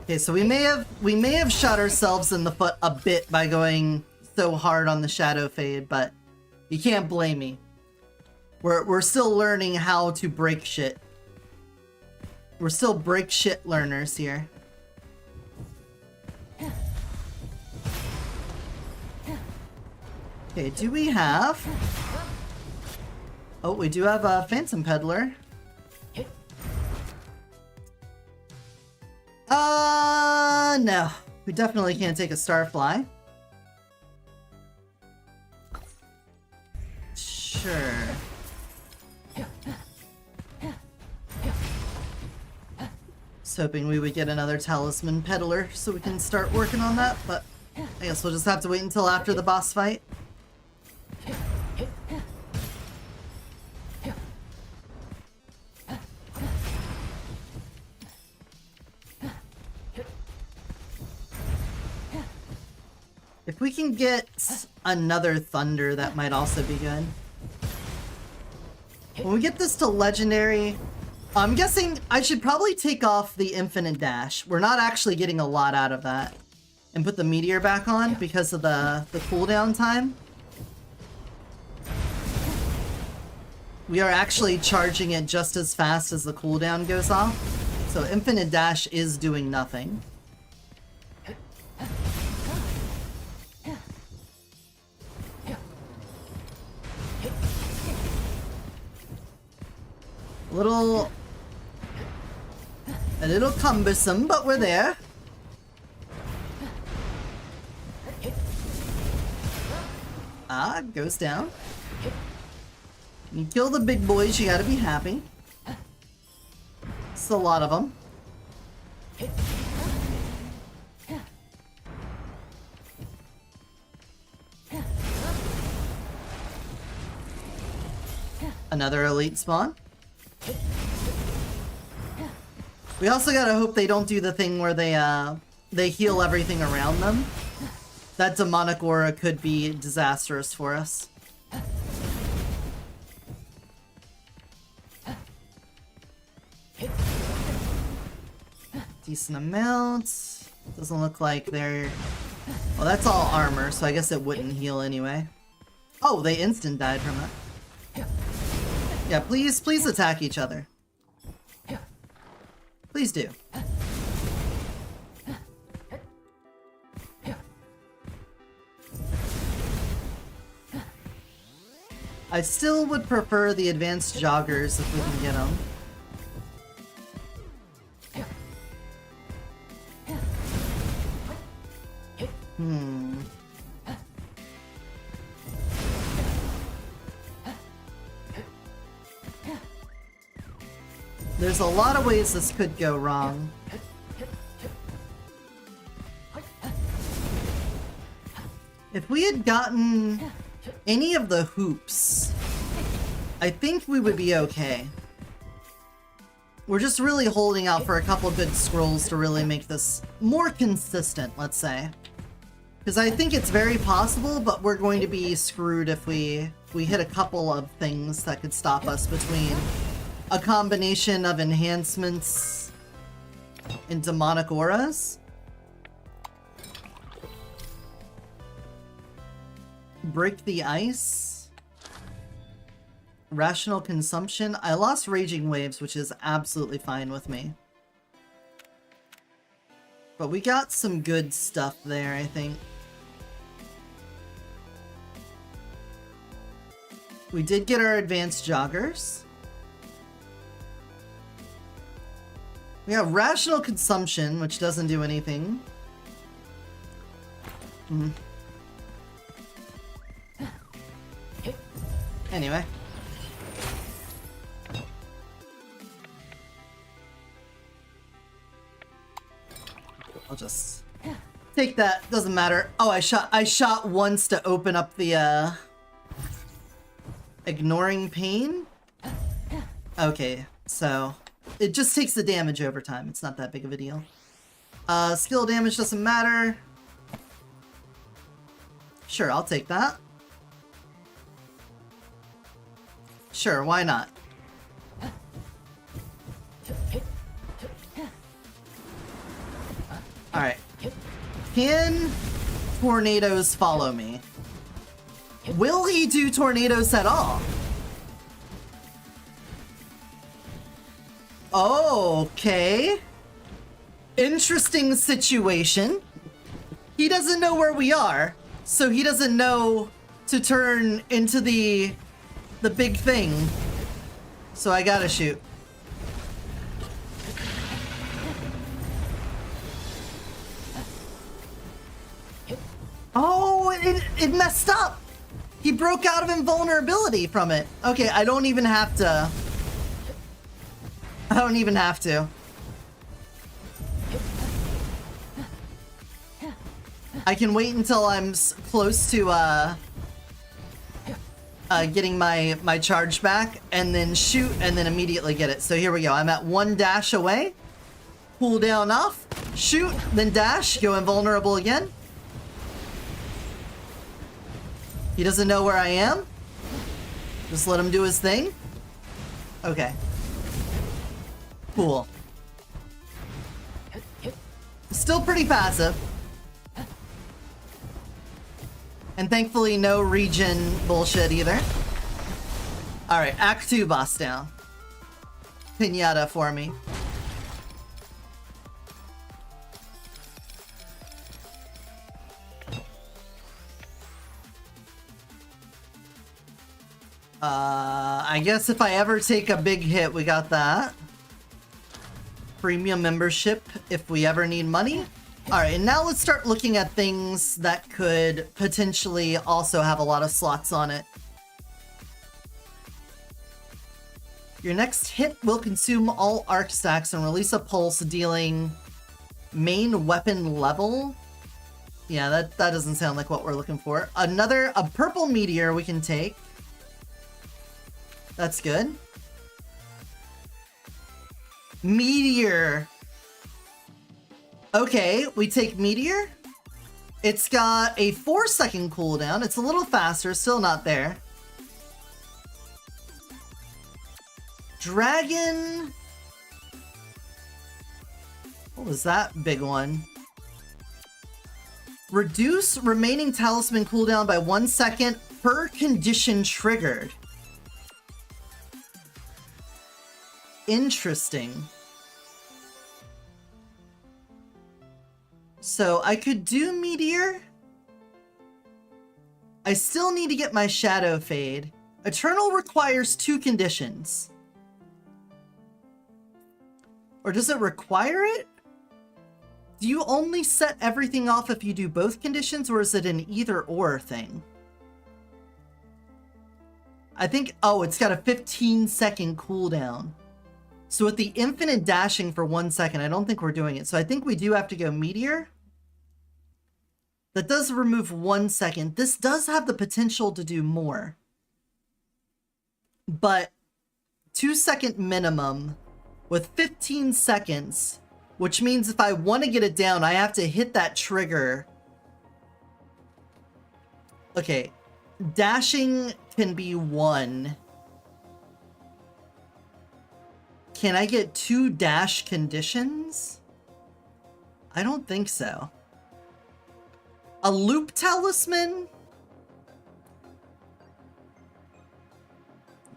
Okay, so we may have shot ourselves in the foot a bit by going so hard on the Shadow Fade, but you can't blame me. We're still learning how to break shit. We're still break shit learners here. Okay, do we have... Oh, we do have a Phantom Peddler. No. We definitely can't take a Starfly. Sure. was hoping we would get another talisman peddler so we can start working on that, but I guess we'll just have to wait until after the boss fight. If we can get another thunder, that might also be good. When we get this to legendary, I'm guessing I should probably take off the infinite dash. We're not actually getting a lot out of that. And put the meteor back on because of the cooldown time. We are actually charging it just as fast as the cooldown goes off. So infinite dash is doing nothing. A little cumbersome, but we're there. Ah, goes down. You kill the big boys, you gotta be happy. It's a lot of them. Another elite spawn. We also gotta hope they don't do the thing where they heal everything around them. That demonic aura could be disastrous for us. Decent amount. Doesn't look like they're... Well, that's all armor, so I guess it wouldn't heal anyway. Oh, they instant died from that. Yeah, please attack each other. Please do. I still would prefer the advanced joggers if we can get them. There's a lot of ways this could go wrong. If we had gotten any of the hoops, I think we would be okay. We're just really holding out for a couple good scrolls to really make this more consistent, let's say. Because I think it's very possible, but we're going to be screwed if we hit a couple of things that could stop us between a combination of enhancements and demonic auras. Break the ice. Rational consumption. I lost raging waves, which is absolutely fine with me. But we got some good stuff there, I think. We did get our advanced joggers. We have rational consumption, which doesn't do anything. Anyway. I'll just take that. Doesn't matter. Oh, I shot once to open up the ignoring pain. Okay, so it just takes the damage over time. It's not that big of a deal. Skill damage doesn't matter. Sure, I'll take that. Sure, why not? Alright. Can tornadoes follow me? Will he do tornadoes at all? Okay. Interesting situation. He doesn't know where we are, so he doesn't know to turn into the big thing. So I gotta shoot. Oh, it messed up. He broke out of invulnerability from it. Okay, I don't even have to. I can wait until I'm close to getting my charge back, and then shoot, and then immediately get it. So here we go. I'm at 1 dash away. Cool down off. Shoot, then dash. Go invulnerable again. He doesn't know where I am. Just let him do his thing. Okay. Cool. Still pretty passive. And thankfully no regen bullshit either. Alright, Act 2 boss down. Pinata for me. I guess if I ever take a big hit, we got that. Premium membership if we ever need money. Alright, and now let's start looking at things that could potentially also have a lot of slots on it. Your next hit will consume all arc stacks and release a pulse dealing main weapon level. Yeah, that doesn't sound like what we're looking for. A purple meteor we can take. That's good. Meteor. Okay, we take Meteor. It's got a 4-second cooldown. It's a little faster, still not there. Dragon. What was that big one? Reduce remaining talisman cooldown by 1 second per condition triggered. Interesting. So I could do Meteor. I still need to get my Shadow Fade. Eternal requires 2 conditions. Or does it require it? Do you only set everything off if you do both conditions, or is it an either-or thing? I think, oh, it's got a 15-second cooldown. So with the infinite dashing for 1 second, I don't think we're doing it. So I think we do have to go Meteor. That does remove 1 second. This does have the potential to do more. But 2-second minimum with 15 seconds, which means if I want to get it down, I have to hit that trigger. Okay, dashing can be 1. Can I get 2 dash conditions? I don't think so. A loop talisman?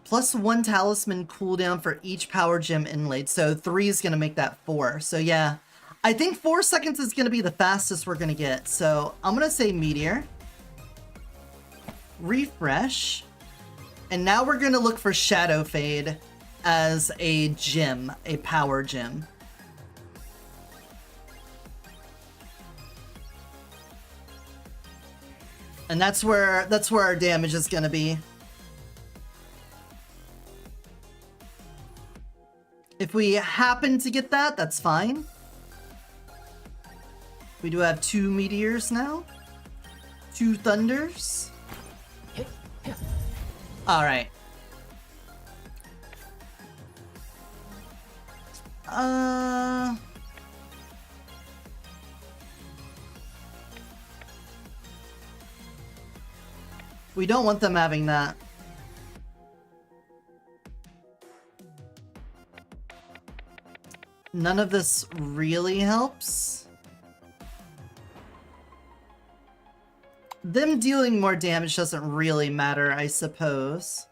Plus 1 talisman cooldown for each power gem inlaid. So 3 is going to make that 4. So yeah, I think 4 seconds is going to be the fastest we're going to get. So I'm going to say Meteor. Refresh. And now we're going to look for Shadow Fade as a gem, a power gem. And that's where our damage is going to be. If we happen to get that, that's fine. We do have 2 meteors now. 2 thunders. All right. We don't want them having that. None of this really helps. Them dealing more damage doesn't really matter, I suppose.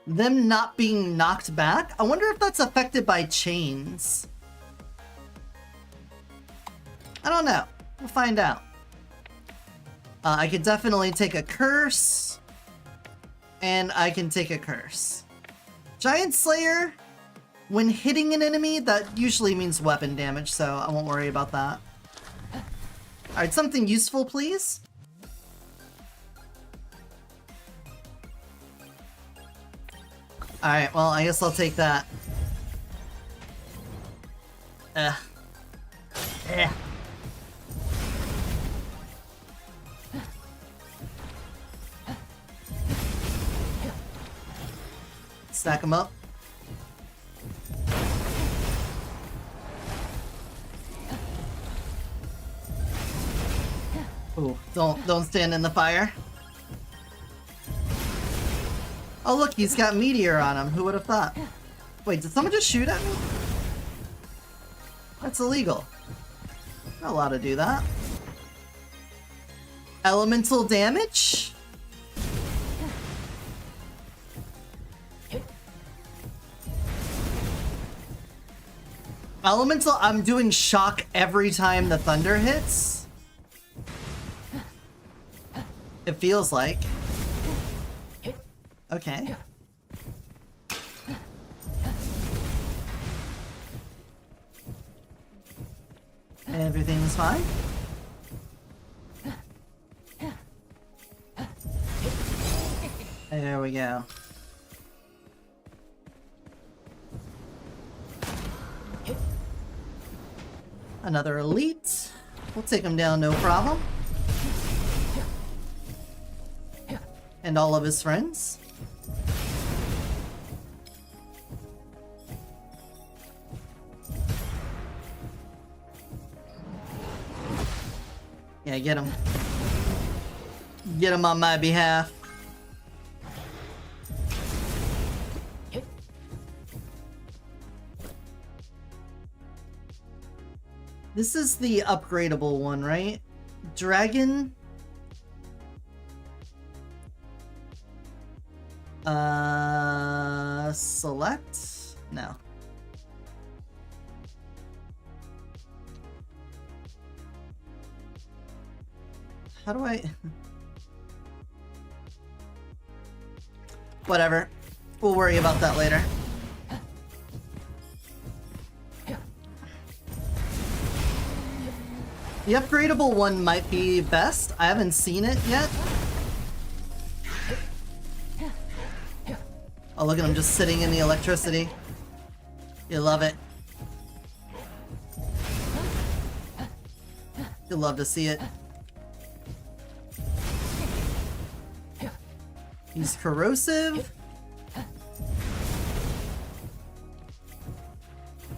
Them not being knocked back? I wonder if that's affected by chains. I don't know. We'll find out. I could definitely take a curse. And I can take a curse. Giant Slayer, when hitting an enemy, that usually means weapon damage, so I won't worry about that. Alright, something useful, please. Alright, well, I guess I'll take that. Yeah. Stack them up. Ooh, don't stand in the fire. Oh look, he's got meteor on him. Who would have thought? Wait, did someone just shoot at me? That's illegal. Not allowed to do that. Elemental damage? Elemental, I'm doing shock every time the thunder hits. It feels like. Okay. Everything's fine. There we go. Another elite. We'll take him down, no problem. And all of his friends. Yeah, get him. Get him on my behalf. This is the upgradable one, right? Dragon. Select? No. How do I... Whatever. We'll worry about that later. The upgradable one might be best. I haven't seen it yet. Oh, look at him just sitting in the electricity. You love it. You'll love to see it. He's corrosive.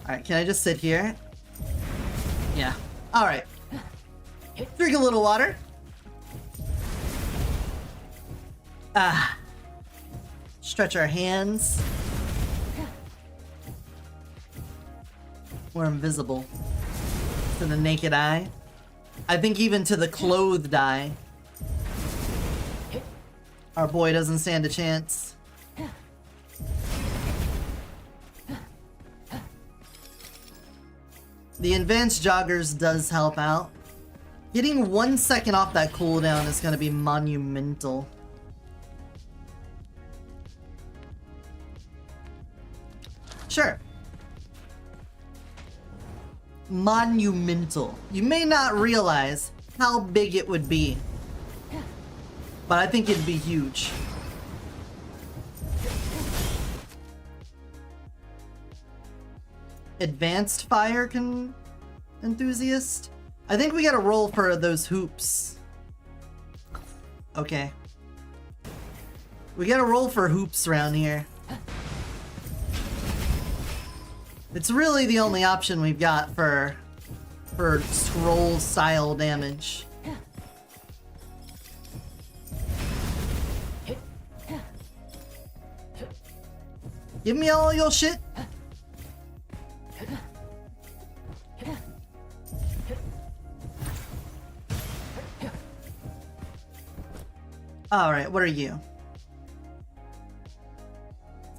Alright, can I just sit here? Yeah. Alright. Drink a little water. Ah. Stretch our hands. We're invisible to the naked eye. I think even to the clothed eye. Our boy doesn't stand a chance. The advanced joggers does help out. Getting 1 second off that cooldown is going to be monumental. Sure. Monumental. You may not realize how big it would be, but I think it'd be huge. Advanced fire enthusiast? I think we gotta roll for those hoops. Okay. We gotta roll for hoops around here. It's really the only option we've got for scroll style damage. Give me all your shit. Alright, what are you?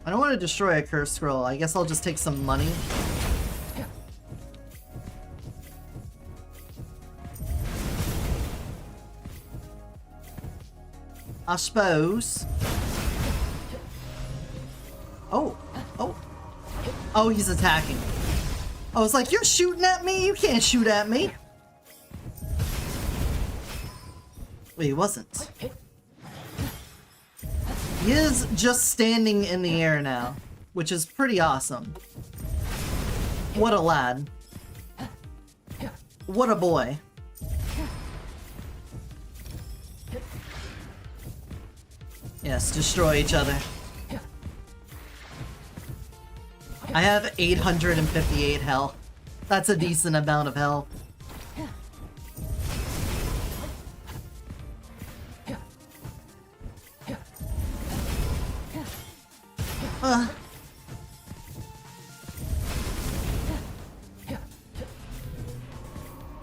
I don't want to destroy a cursed scroll. I guess I'll just take some money. I suppose. Oh. Oh. Oh, he's attacking. I was like, you're shooting at me? You can't shoot at me. Wait, he wasn't. He is just standing in the air now, which is pretty awesome. What a lad. What a boy. Yes, destroy each other. I have 858 health. That's a decent amount of health.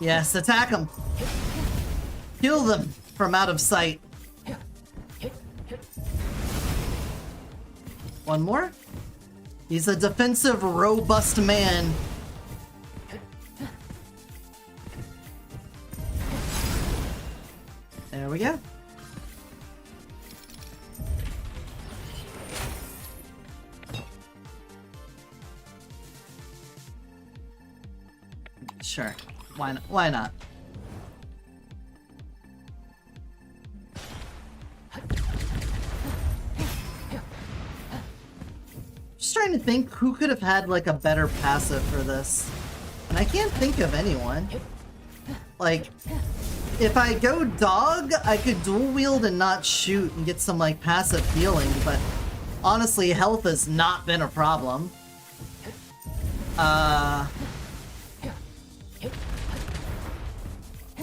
Yes, attack them. Kill them from out of sight. One more. He's a defensive, robust man. There we go. Sure. Why not? Why not? Just trying to think who could have had like a better passive for this. And I can't think of anyone. Like, if I go dog, I could dual wield and not shoot and get some like passive healing, but honestly, health has not been a problem.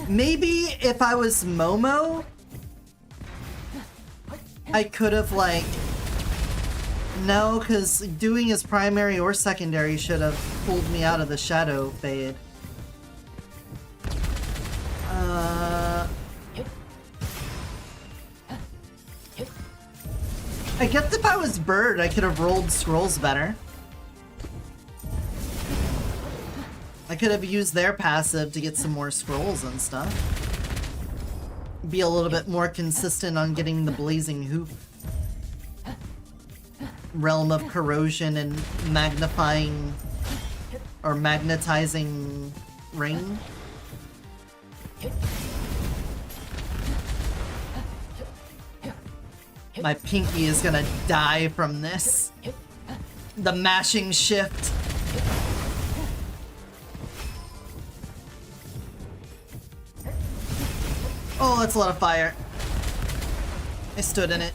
Maybe if I was Momo, I could have like... No, because doing his primary or secondary should have pulled me out of the shadow fade. I guess if I was Bird, I could have rolled scrolls better. I could have used their passive to get some more scrolls and stuff. Be a little bit more consistent on getting the Blazing Hoop. Realm of Corrosion and magnifying or magnetizing ring. My pinky is gonna die from this. The mashing shift. Oh, that's a lot of fire. I stood in it.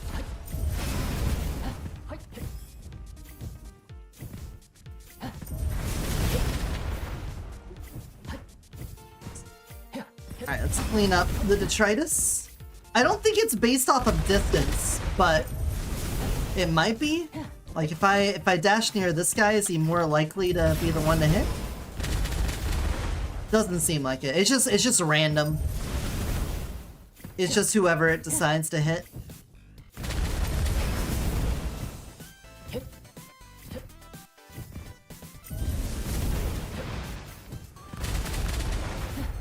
Alright, let's clean up the detritus. I don't think it's based off of distance, but it might be. Like if I dash near this guy, is he more likely to be the one to hit? Doesn't seem like it. It's just random. It's just whoever it decides to hit.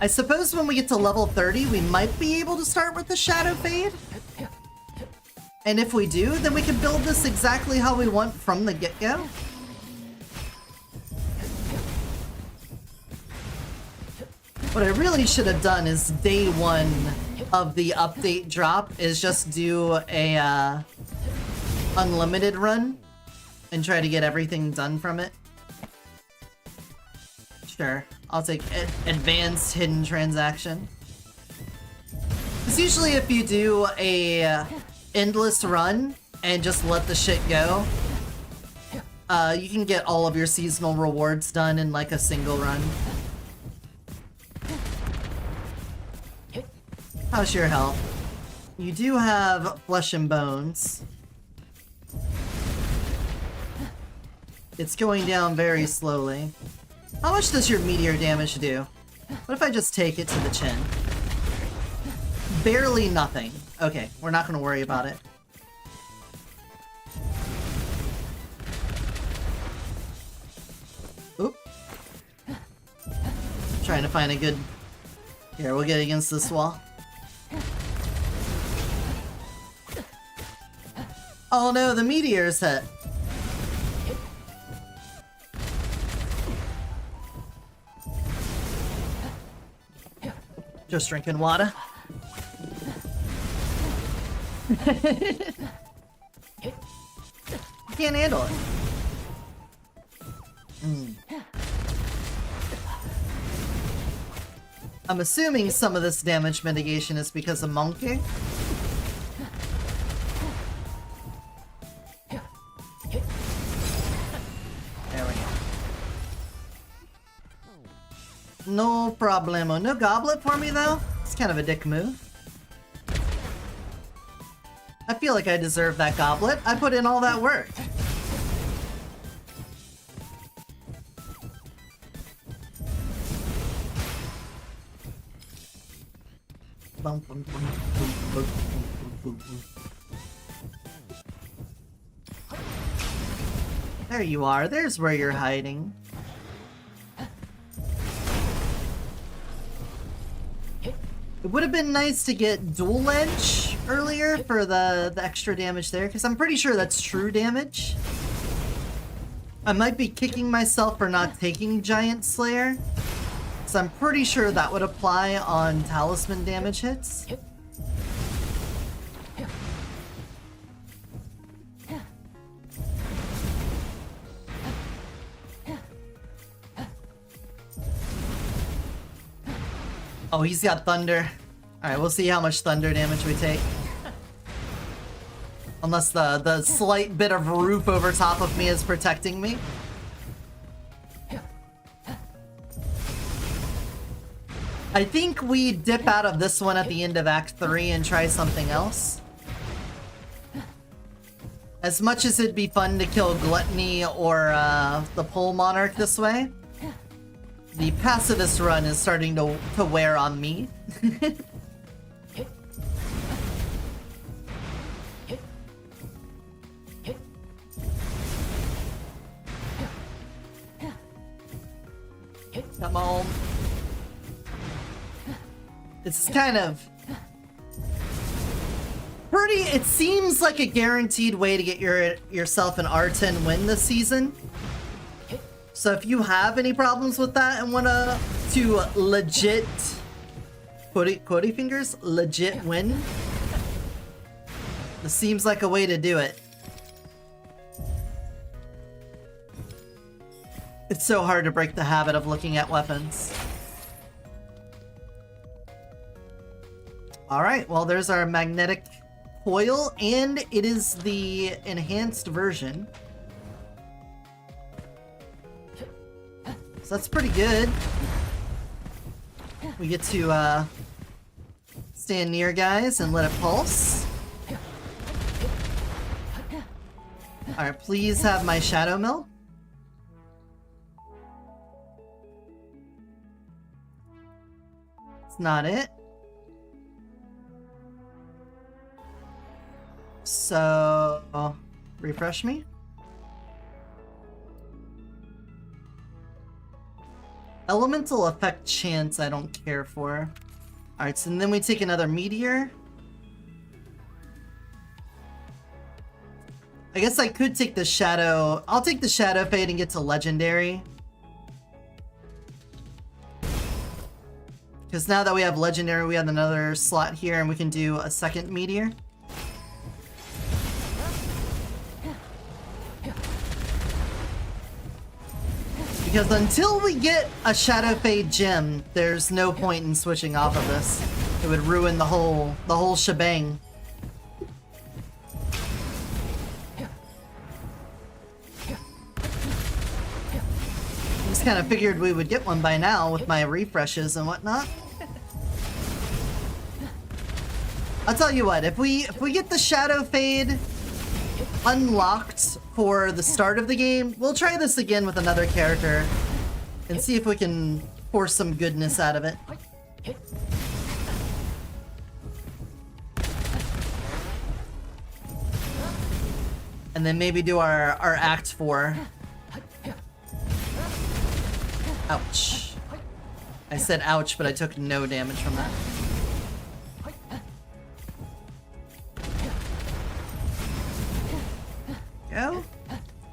I suppose when we get to level 30, we might be able to start with the Shadow Fade. And if we do, then we can build this exactly how we want from the get-go. What I really should have done is day one of the update drop is just do a unlimited run and try to get everything done from it. Sure, I'll take advanced hidden transaction. Because usually if you do a endless run and just let the shit go, you can get all of your seasonal rewards done in like a single run. How's your health? You do have flesh and bones. It's going down very slowly. How much does your meteor damage do? What if I just take it to the chin? Barely nothing. Okay, we're not gonna worry about it. Oop. Trying to find a good... Here, we'll get against this wall. Oh no, the meteor's hit. Just drinking water. Can't handle it. I'm assuming some of this damage mitigation is because of monkey. There we go. No problemo. No goblet for me, though? It's kind of a dick move. I feel like I deserve that goblet. I put in all that work. There you are. There's where you're hiding. It would have been nice to get dual edge earlier for the extra damage there, because I'm pretty sure that's true damage. I might be kicking myself for not taking Giant Slayer, so I'm pretty sure that would apply on talisman damage hits. Oh, he's got thunder. Alright, we'll see how much thunder damage we take. Unless the slight bit of roof over top of me is protecting me. I think we dip out of this one at the end of Act 3 and try something else. As much as it'd be fun to kill Gluttony or the Pole Monarch this way, the pacifist run is starting to wear on me. Come on. It's kind of pretty. It seems like a guaranteed way to get yourself an R10 win this season. So if you have any problems with that and want to legit, quotey fingers, legit win, this seems like a way to do it. It's so hard to break the habit of looking at weapons. Alright, well there's our magnetic coil, and it is the enhanced version. So that's pretty good. We get to stand near guys and let it pulse. Alright, please have my Shadow Mill. It's not it. So, refresh me. Elemental effect chance I don't care for. Alright, so then we take another meteor. I guess I could take the shadow. I'll take the shadow fade and get to legendary. Because now that we have legendary, we have another slot here and we can do a second meteor. Because until we get a Shadow Fade gem, there's no point in switching off of this. It would ruin the whole shebang. Just kind of figured we would get one by now with my refreshes and whatnot. I'll tell you what, if we get the Shadow Fade unlocked for the start of the game, we'll try this again with another character and see if we can force some goodness out of it. And then maybe do our Act 4. Ouch. I said ouch, but I took no damage from that. Go.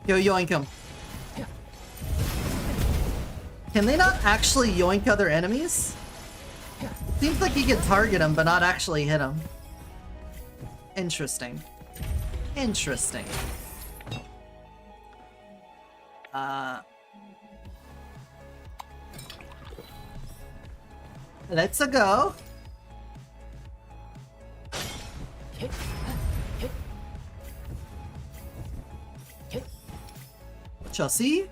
Yo, yoink him. Can they not actually yoink other enemies? Seems like you can target them, but not actually hit them. Interesting. Interesting. Let's go. Chelsea.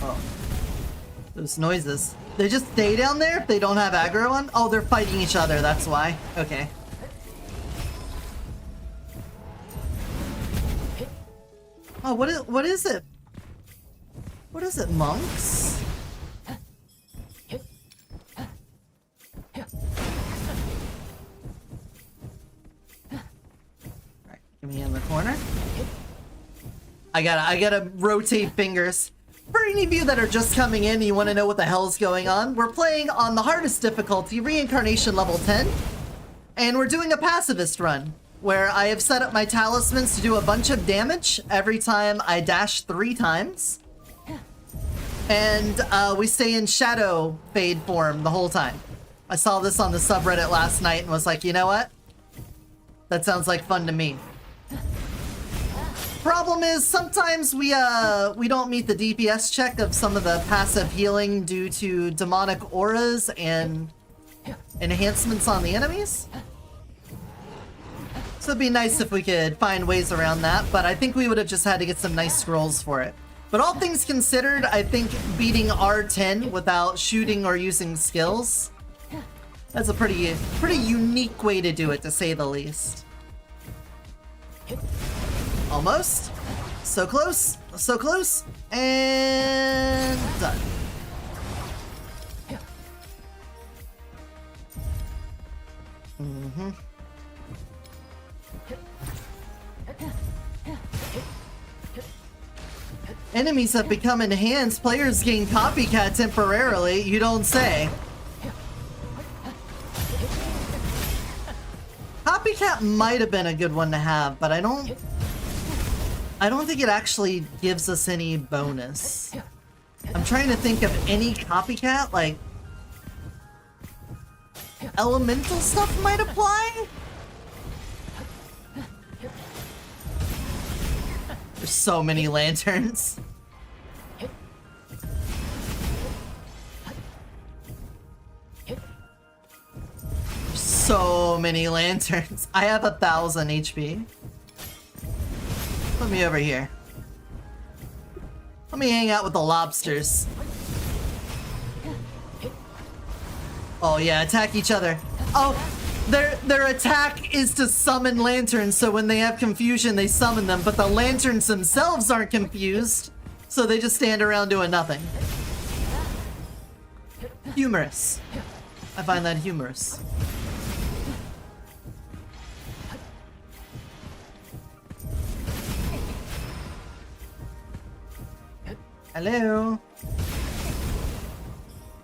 Oh. Those noises. They just stay down there if they don't have aggro on? Oh, they're fighting each other, that's why. Okay. Oh, what is it? What is it, monks? Alright, get me in the corner. I gotta rotate fingers. For any of you that are just coming in and you want to know what the hell's going on, we're playing on the hardest difficulty, Reincarnation level 10, and we're doing a pacifist run, where I have set up my talismans to do a bunch of damage every time I dash 3 times. And we stay in shadow fade form the whole time. I saw this on the subreddit last night and was like, you know what? That sounds like fun to me. Problem is, sometimes we don't meet the DPS check of some of the passive healing due to demonic auras and enhancements on the enemies. So it'd be nice if we could find ways around that, but I think we would have just had to get some nice scrolls for it. But all things considered, I think beating R10 without shooting or using skills, that's a pretty unique way to do it, to say the least. Almost. So close. So close. And done. Mm-hmm. Enemies have become enhanced. Players gain copycat temporarily. You don't say. Copycat might have been a good one to have, but I don't think it actually gives us any bonus. I'm trying to think of any copycat, like elemental stuff might apply? There's so many lanterns. So many lanterns. I have 1,000 HP. Put me over here. Let me hang out with the lobsters. Oh yeah, attack each other. Oh, their attack is to summon lanterns, so when they have confusion, they summon them, but the lanterns themselves aren't confused, so they just stand around doing nothing. Humorous. I find that humorous. Hello.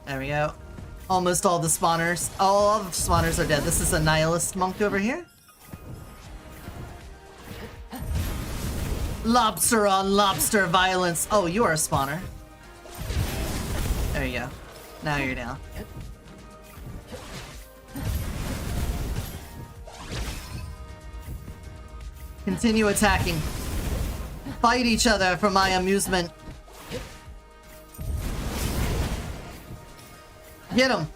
There we go. Almost all the spawners. All the spawners are dead. This is a nihilist monk over here. Lobster on lobster violence. Oh, you are a spawner. There you go. Now you're down. Continue attacking. Fight each other for my amusement. Get him.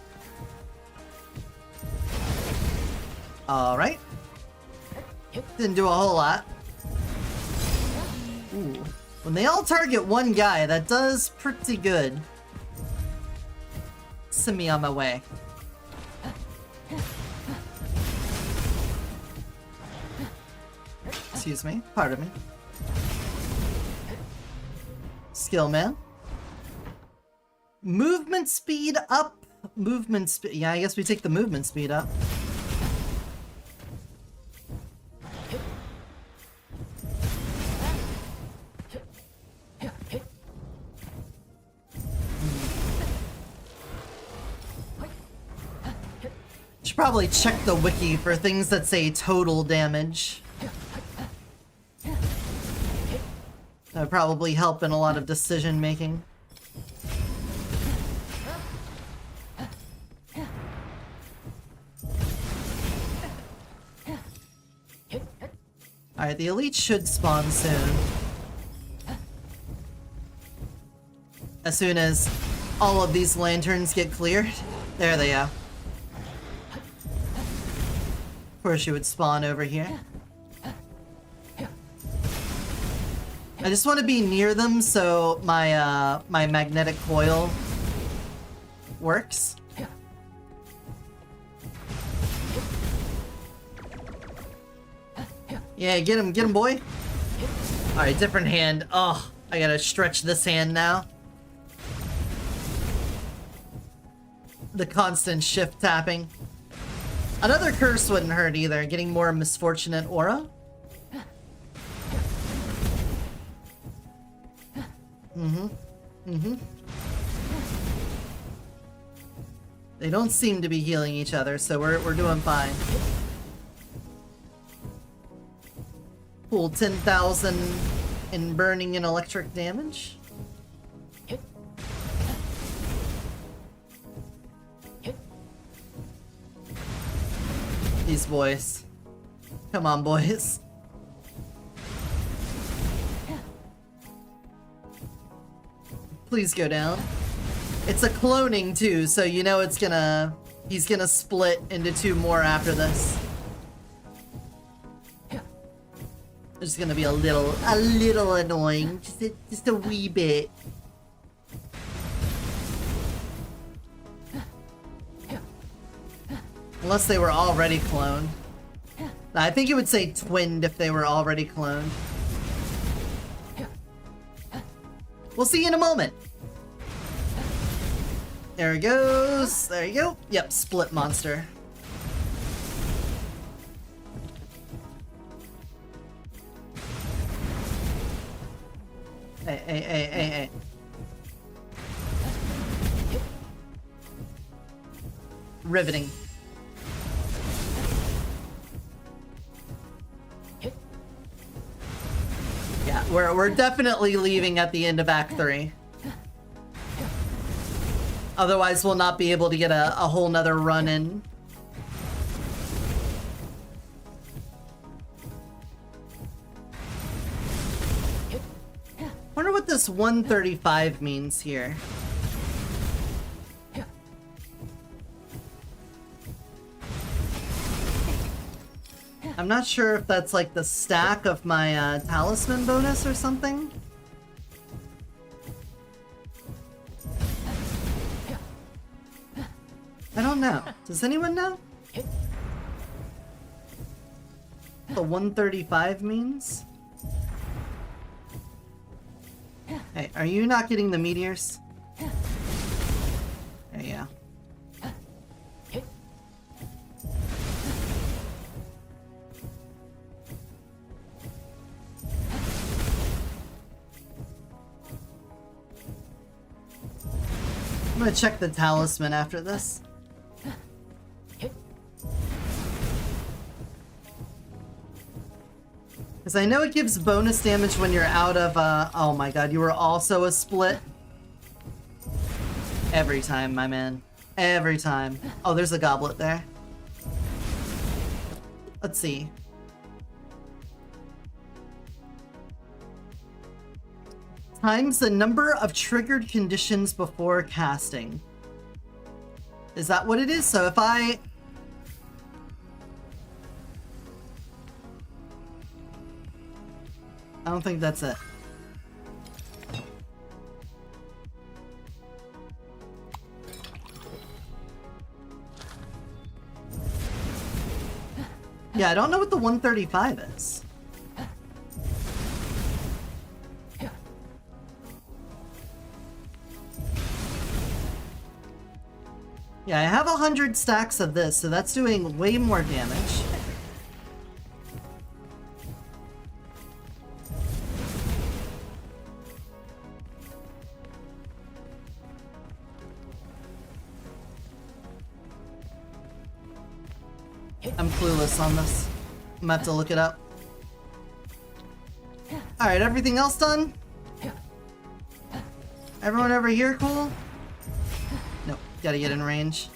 Alright. Didn't do a whole lot. Ooh. When they all target one guy, that does pretty good. Send me on my way. Excuse me. Pardon me. Skill man. Movement speed up. Movement speed. Yeah, I guess we take the movement speed up. Should probably check the wiki for things that say total damage. That would probably help in a lot of decision making. Alright, the elite should spawn soon. As soon as all of these lanterns get cleared. There they go. Of course you would spawn over here. I just want to be near them so my my magnetic coil works. Yeah, get him, boy. Alright, different hand. Oh, I gotta stretch this hand now. The constant shift tapping. Another curse wouldn't hurt either, getting more misfortunate aura. They don't seem to be healing each other, so we're doing fine. Cool, 10,000 in burning and electric damage. These boys. Come on, boys. Please go down. It's a cloning too, so you know it's gonna... He's gonna split into two more after this. It's gonna be a little annoying. Just a wee bit. Unless they were already cloned. I think it would say twinned if they were already cloned. We'll see in a moment. There it goes. There you go. Yep, split monster. Hey. Riveting. Yeah, we're definitely leaving at the end of Act 3. Otherwise, we'll not be able to get a whole nother run in. Wonder what this 135 means here. I'm not sure if that's like the stack of my talisman bonus or something. I don't know. Does anyone know? The 135 means? Hey, are you not getting the meteors? There you go. I'm gonna check the talisman after this. Because I know it gives bonus damage when you're out of, oh my god, you were also a split? Every time, my man. Every time. Oh, there's a goblet there. Let's see. Times the number of triggered conditions before casting. Is that what it is? So if I don't think that's it. Yeah, I don't know what the 135 is. Yeah, I have 100 stacks of this, so that's doing way more damage. I'm clueless on this. I'm gonna have to look it up. Alright, everything else done? Everyone over here cool? Nope, gotta get in range.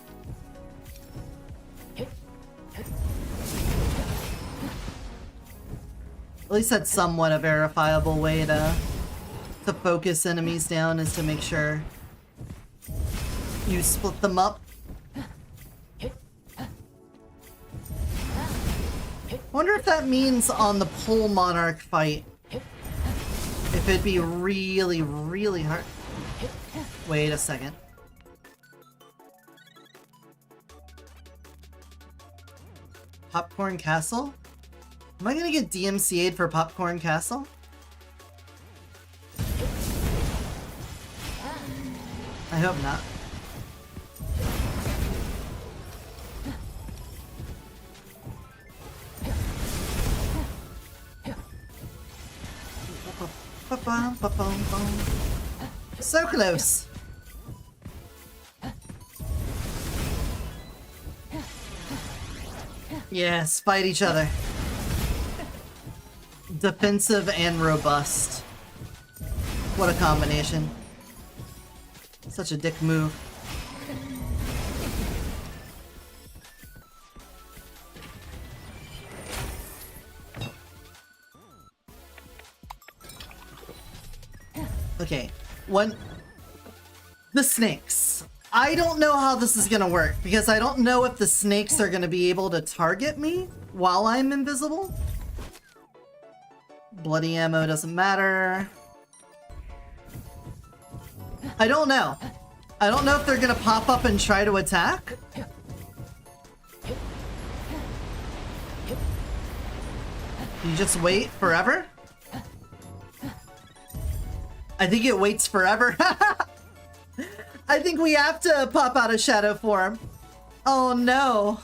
At least that's somewhat a verifiable way to focus enemies down, is to make sure you split them up. Wonder if that means on the Pole Monarch fight, if it'd be really, really hard. Wait a second. Popcorn Castle? Am I gonna get DMCA'd for Popcorn Castle? I hope not. So close. Yes, fight each other. Defensive and robust. What a combination. Such a dick move. Okay, the snakes. I don't know how this is gonna work, because I don't know if the snakes are gonna be able to target me while I'm invisible. Bloody ammo doesn't matter. I don't know. I don't know if they're gonna pop up and try to attack. You just wait forever? I think it waits forever. I think we have to pop out of shadow form. Oh no.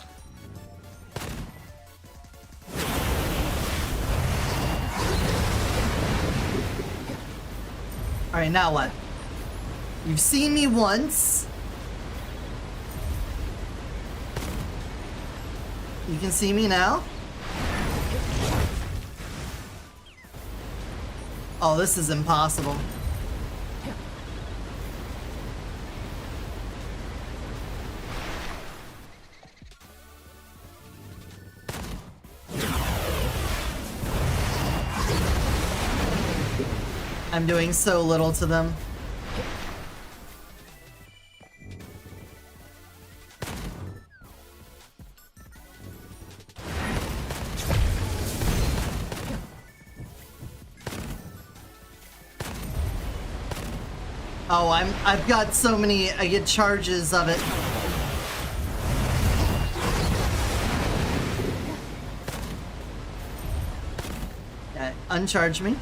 Alright, now what? You've seen me once. You can see me now. Oh, this is impossible. I'm doing so little to them. Oh, I've got so many, I get charges of it. Yeah, uncharge me.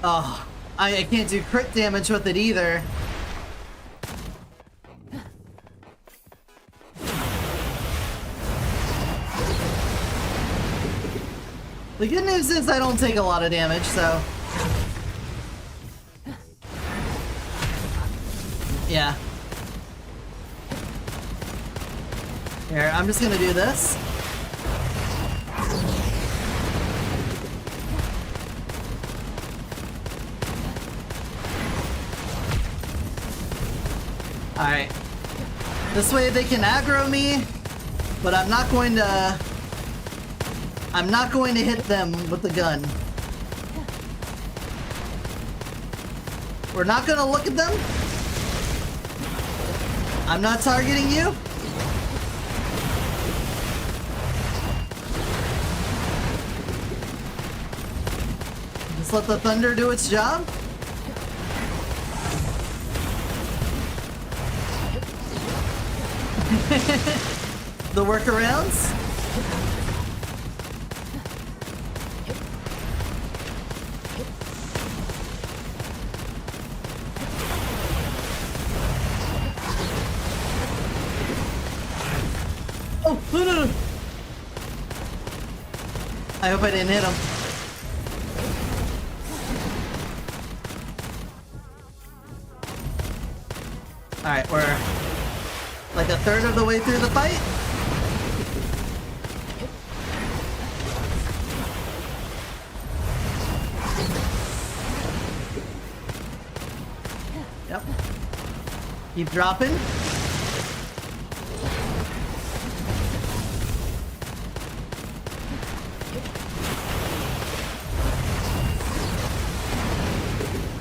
Oh, I can't do crit damage with it either. The good news is I don't take a lot of damage, so... Yeah. Here, I'm just gonna do this. Alright. This way they can aggro me, but I'm not going to hit them with the gun. We're not gonna look at them. I'm not targeting you. Just let the thunder do its job. The workarounds? Oh, no. I hope I didn't hit him. Alright, we're like a third of the way through the fight. Yep. Keep dropping.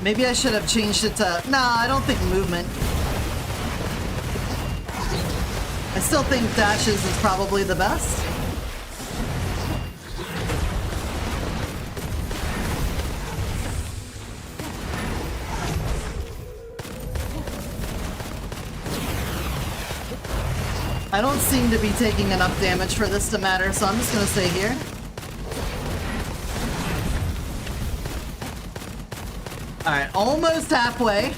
Maybe I should have changed it to... Nah, I don't think movement. I still think dashes is probably the best. I don't seem to be taking enough damage for this to matter, so I'm just gonna stay here. Alright, almost halfway.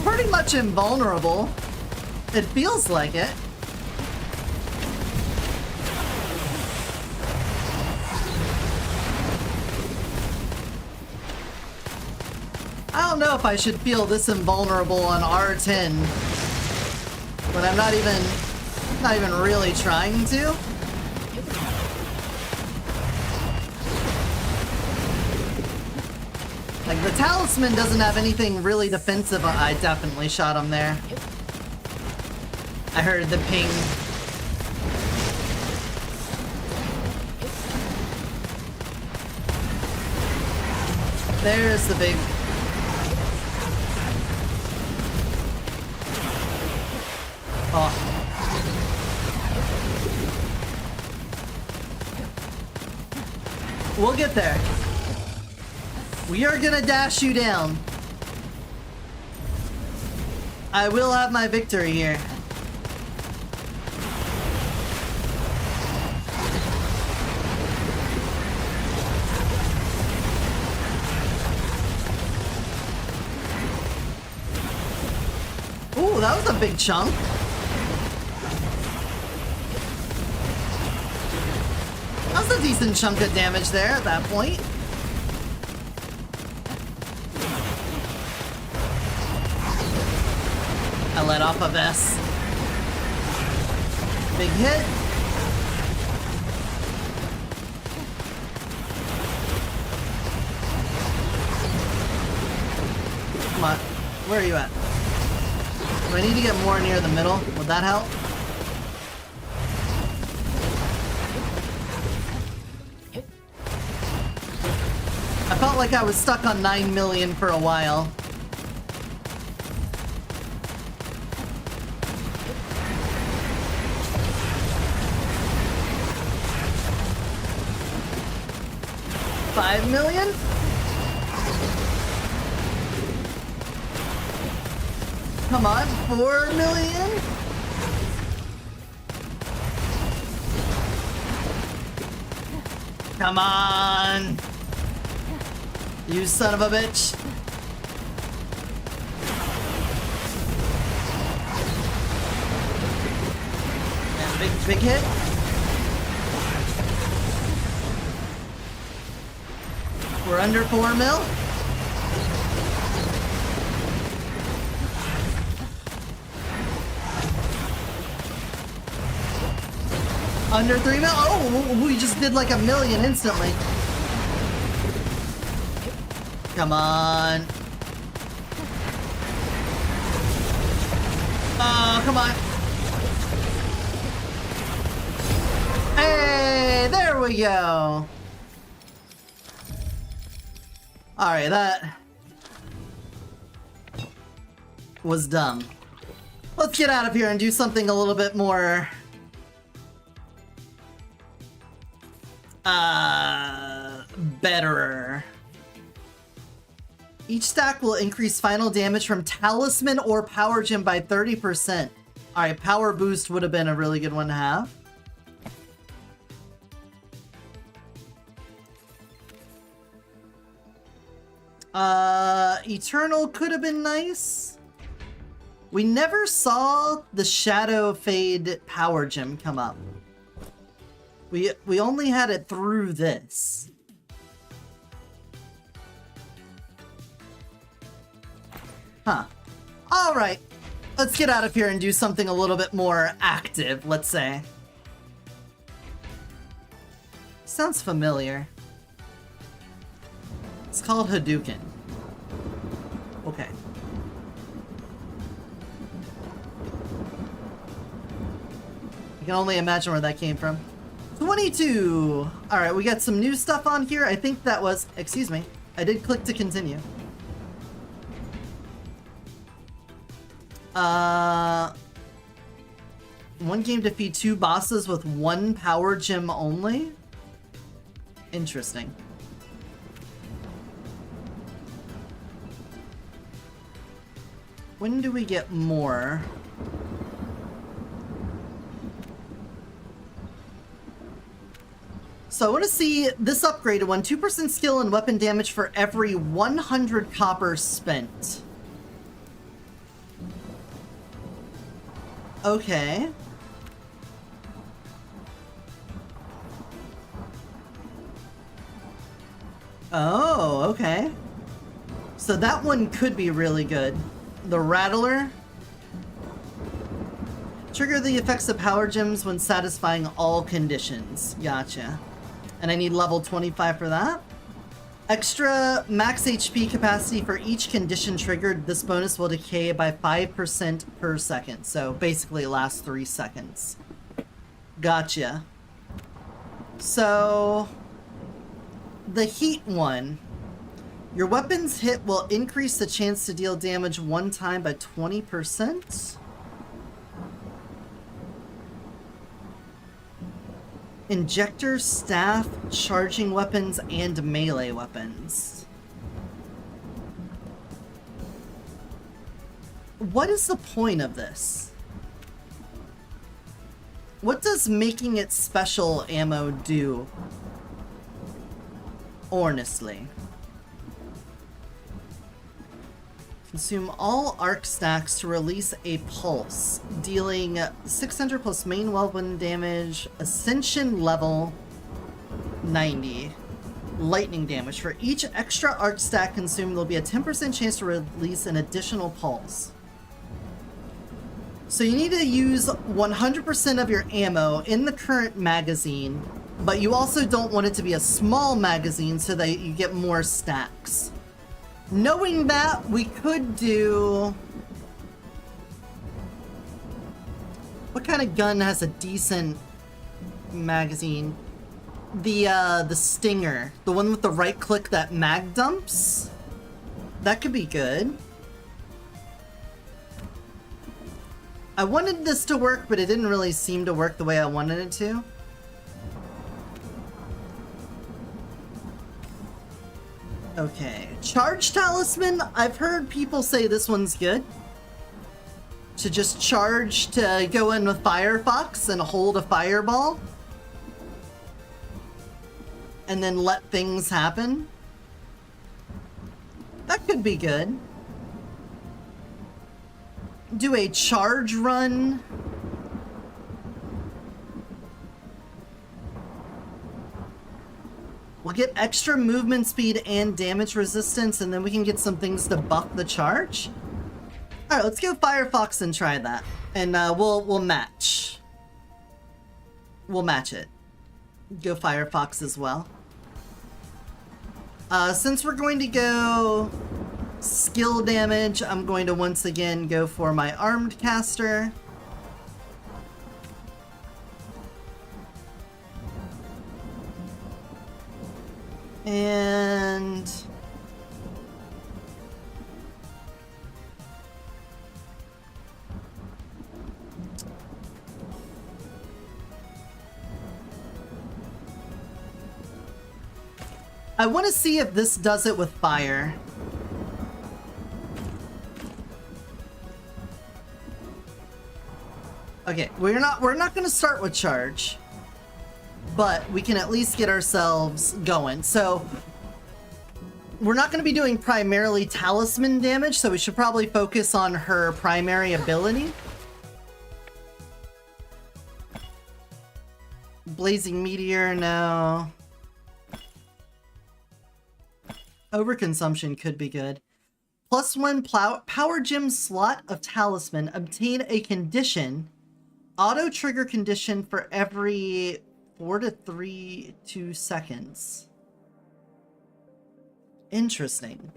Pretty much invulnerable. It feels like it. I don't know if I should feel this invulnerable on R10 when I'm not even really trying to. Like, the talisman doesn't have anything really defensive. I definitely shot him there. I heard the ping. There's the big... Oh. We'll get there. We are gonna dash you down. I will have my victory here. Ooh, that was a big chunk. That was a decent chunk of damage there at that point. I let off a vest. Big hit. Come on. Where are you at? Do I need to get more near the middle? Would that help? I felt like I was stuck on 9 million for a while. $5 million? Come on, 4 million? Come on! You son of a bitch! Yeah, big hit. We're under 4 mil. Under 3 mil. Oh, we just did like 1 million instantly. Come on. Oh, come on. Hey, there we go. Alright, that was dumb. Let's get out of here and do something a little bit more betterer. Each stack will increase final damage from talisman or power gem by 30%. Alright, power boost would have been a really good one to have. Eternal could have been nice. We never saw the Shadow Fade power gem come up. We only had it through this. Huh. Alright. Let's get out of here and do something a little bit more active, let's say. Sounds familiar. It's called Hadouken. can only imagine where that came from. 22! Alright, we got some new stuff on here. I think that was... Excuse me. I did click to continue. One game defeat 2 bosses with 1 power gem only? Interesting. When do we get more? So I want to see this upgraded one. 2% skill and weapon damage for every 100 copper spent. Okay. Oh, okay. So that one could be really good. The Rattler. Trigger the effects of power gems when satisfying all conditions. Gotcha. And I need level 25 for that. Extra max HP capacity for each condition triggered. This bonus will decay by 5% per second. So basically it lasts 3 seconds. Gotcha. So the heat one. Your weapon's hit will increase the chance to deal damage one time by 20%. Injector, staff, charging weapons, and melee weapons. What is the point of this? What does making it special ammo do? Honestly. Consume all arc stacks to release a pulse, dealing 600 plus main weapon damage, ascension level 90, lightning damage. For each extra arc stack consumed, there'll be a 10% chance to release an additional pulse. So you need to use 100% of your ammo in the current magazine, but you also don't want it to be a small magazine so that you get more stacks. Knowing that, we could do... What kind of gun has a decent magazine? The Stinger. The one with the right click that mag dumps? That could be good. I wanted this to work, but it didn't really seem to work the way I wanted it to. Okay, charge talisman. I've heard people say this one's good. To just charge to go in with Firefox and hold a fireball. And then let things happen. That could be good. Do a charge run. We'll get extra movement speed and damage resistance, and then we can get some things to buff the charge. All right, let's go Firefox and try that, and we'll match. We'll match it. Go Firefox as well. Since we're going to go skill damage, I'm going to once again go for my armed caster. And I want to see if this does it with fire. Okay, we're not going to start with charge, but we can at least get ourselves going. So we're not going to be doing primarily talisman damage, so we should probably focus on her primary ability. Blazing Meteor, no. Overconsumption could be good. +1 power gem slot of talisman. Obtain a condition. Auto trigger condition for every 4 to 2 seconds. Interesting.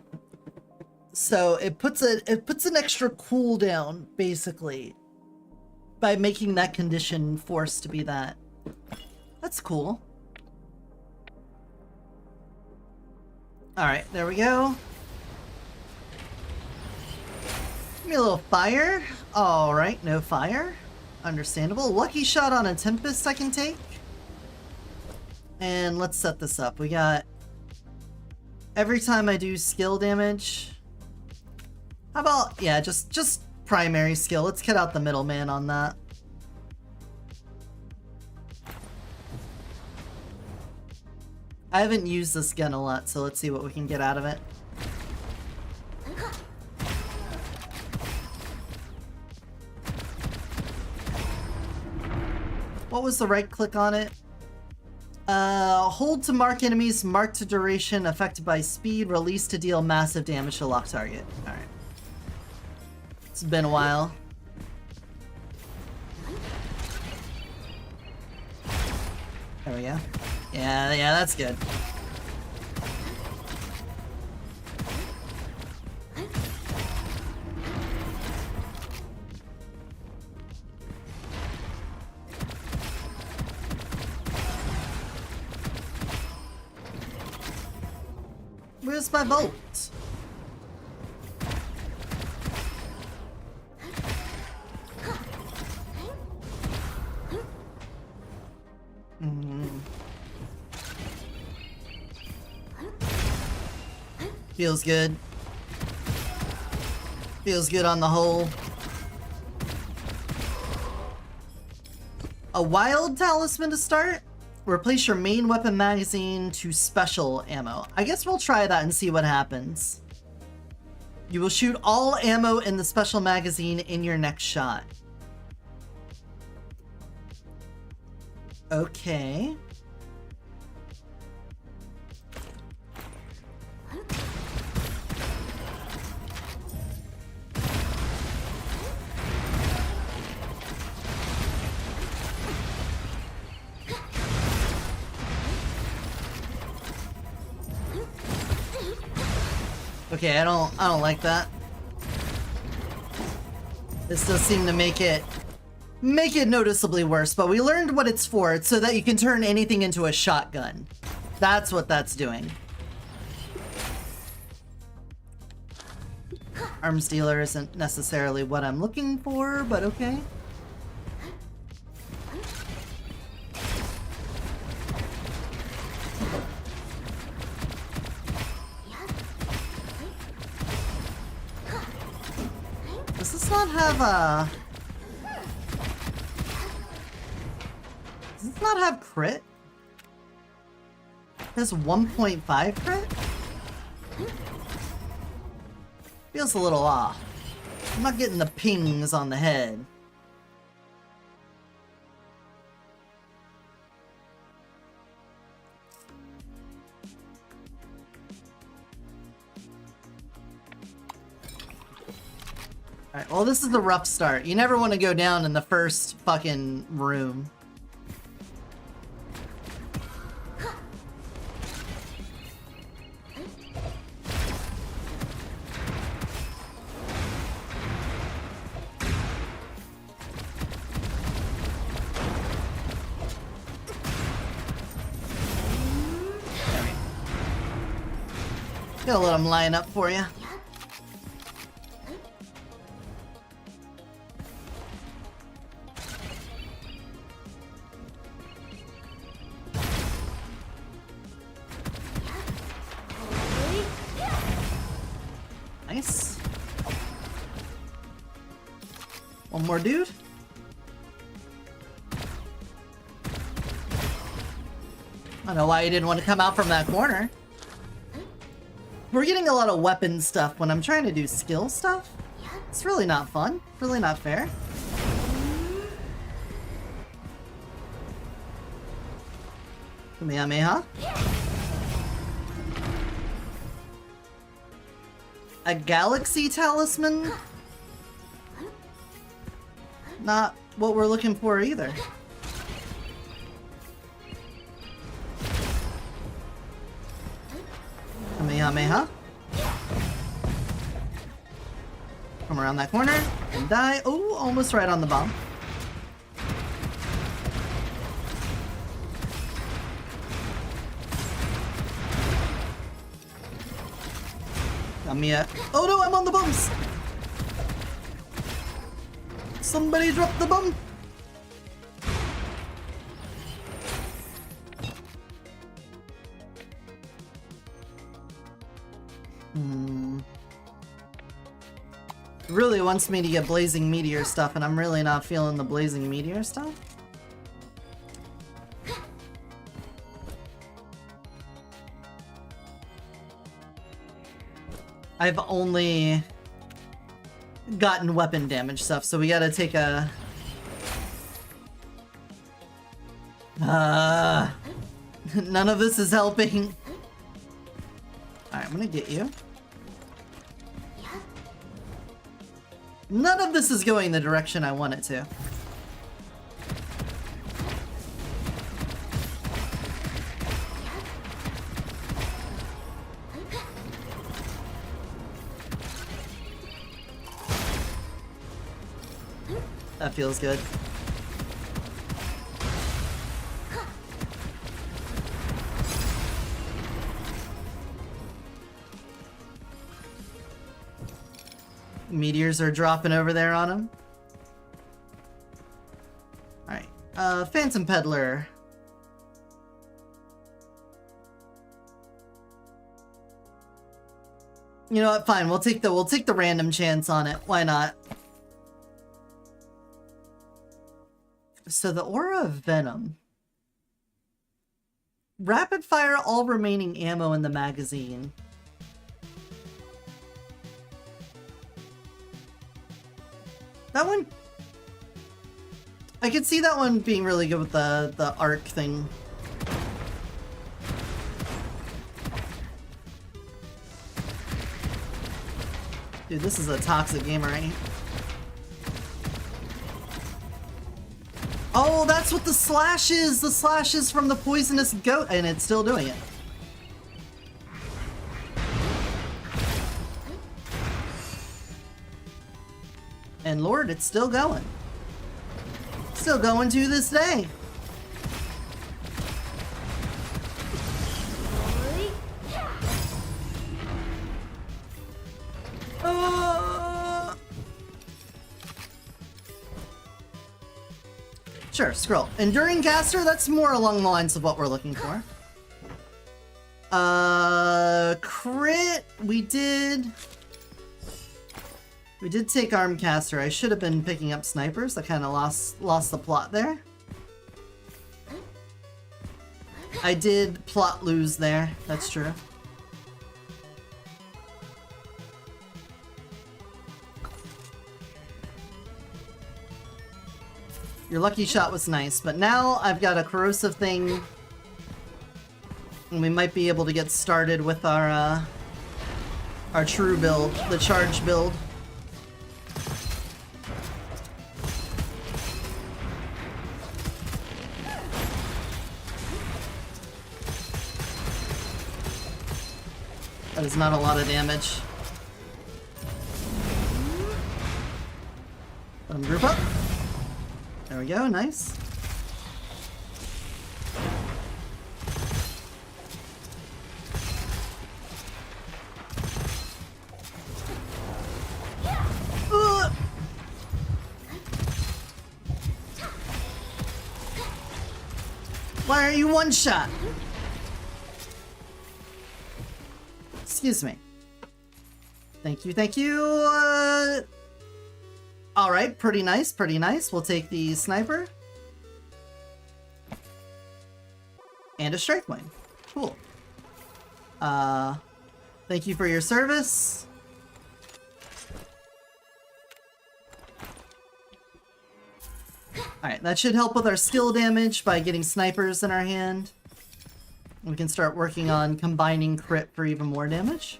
So it puts an extra cooldown, basically. by making that condition forced to be that. That's cool. Alright, there we go. Give me a little fire. Alright, no fire. Understandable. Lucky shot on a Tempest I can take. And let's set this up. We got... Every time I do skill damage... How about... Yeah, just primary skill. Let's cut out the middleman on that. I haven't used this gun a lot, so let's see what we can get out of it. What was the right click on it? Hold to mark enemies, mark to duration, affected by speed, release to deal massive damage to lock target. Alright. It's been a while. There we go. Yeah, that's good. Where's my bolt? Feels good. Feels good on the whole. A wild talisman to start? Replace your main weapon magazine to special ammo. I guess we'll try that and see what happens. You will shoot all ammo in the special magazine in your next shot. Okay. Okay, I don't like that. This does seem to make it noticeably worse, but we learned what it's for. It's so that you can turn anything into a shotgun. That's what that's doing. Arms dealer isn't necessarily what I'm looking for, but okay. Does this not have a... Does this not have crit? It has 1.5 crit? Feels a little off. I'm not getting the pings on the head. Alright, well this is a rough start. You never want to go down in the first fucking room. Gotta let them line up for you. Nice. One more dude. I don't know why you didn't want to come out from that corner. We're getting a lot of weapon stuff when I'm trying to do skill stuff. It's really not fun. Really not fair. Kamehameha. A galaxy talisman? Not what we're looking for either. Kamehameha. Come around that corner and die. Oh, almost right on the bomb. Got me a... Oh no, I'm on the bumps! Somebody drop the bump! Really wants me to get Blazing Meteor stuff, and I'm really not feeling the Blazing Meteor stuff. I've only gotten weapon damage stuff, so we gotta take a... none of this is helping. Alright, I'm gonna get you. None of this is going the direction I want it to. That feels good. Meteors are dropping over there on him. Alright, Phantom Peddler. You know what, fine, we'll take the random chance on it. Why not? So the Aura of Venom. Rapid fire all remaining ammo in the magazine. That one... I could see that one being really good with the arc thing. Dude, this is a toxic game, right? Oh, that's what the slash is! The slash is from the poisonous goat, and it's still doing it. And Lord, it's still going. Still going to this day. Sure, scroll. Enduring caster, that's more along the lines of what we're looking for. Crit, we did take arm caster. I should have been picking up snipers. I kind of lost the plot there. I did plot lose there. That's true. Your lucky shot was nice, but now I've got a corrosive thing, and we might be able to get started with our true build, the charge build. That is not a lot of damage. Let them group up. There we go, nice. Why are you one shot? Excuse me. Thank you, thank you. Alright, pretty nice, pretty nice. We'll take the sniper. And a strike wing. Cool. Thank you for your service. Alright, that should help with our skill damage by getting snipers in our hand. We can start working on combining crit for even more damage.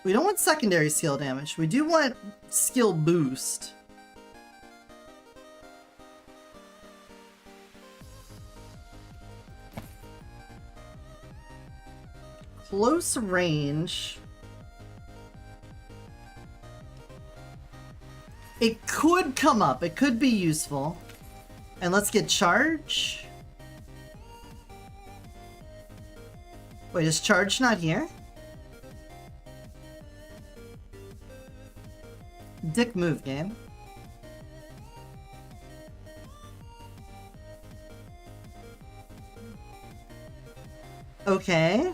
We don't want secondary skill damage. We do want skill boost. Close range. It could come up. It could be useful. And let's get charge. Wait, is charge not here? Dick move, game. Okay.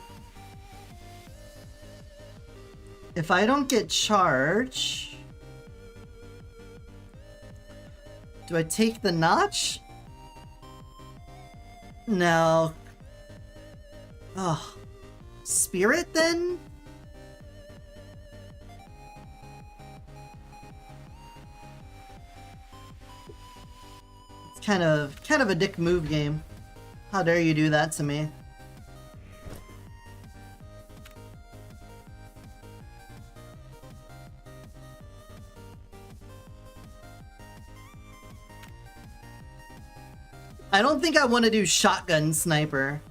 If I don't get charge... Do I take the notch? No. Ugh. Spirit, then? It's kind of a dick move game. How dare you do that to me? I don't think I want to do shotgun sniper.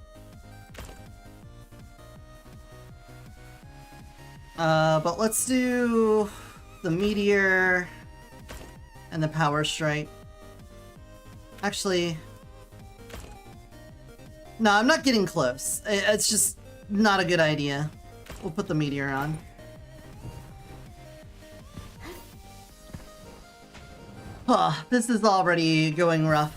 But let's do the meteor and the power strike. Actually, no, I'm not getting close. It's just not a good idea. We'll put the meteor on. Oh, this is already going rough.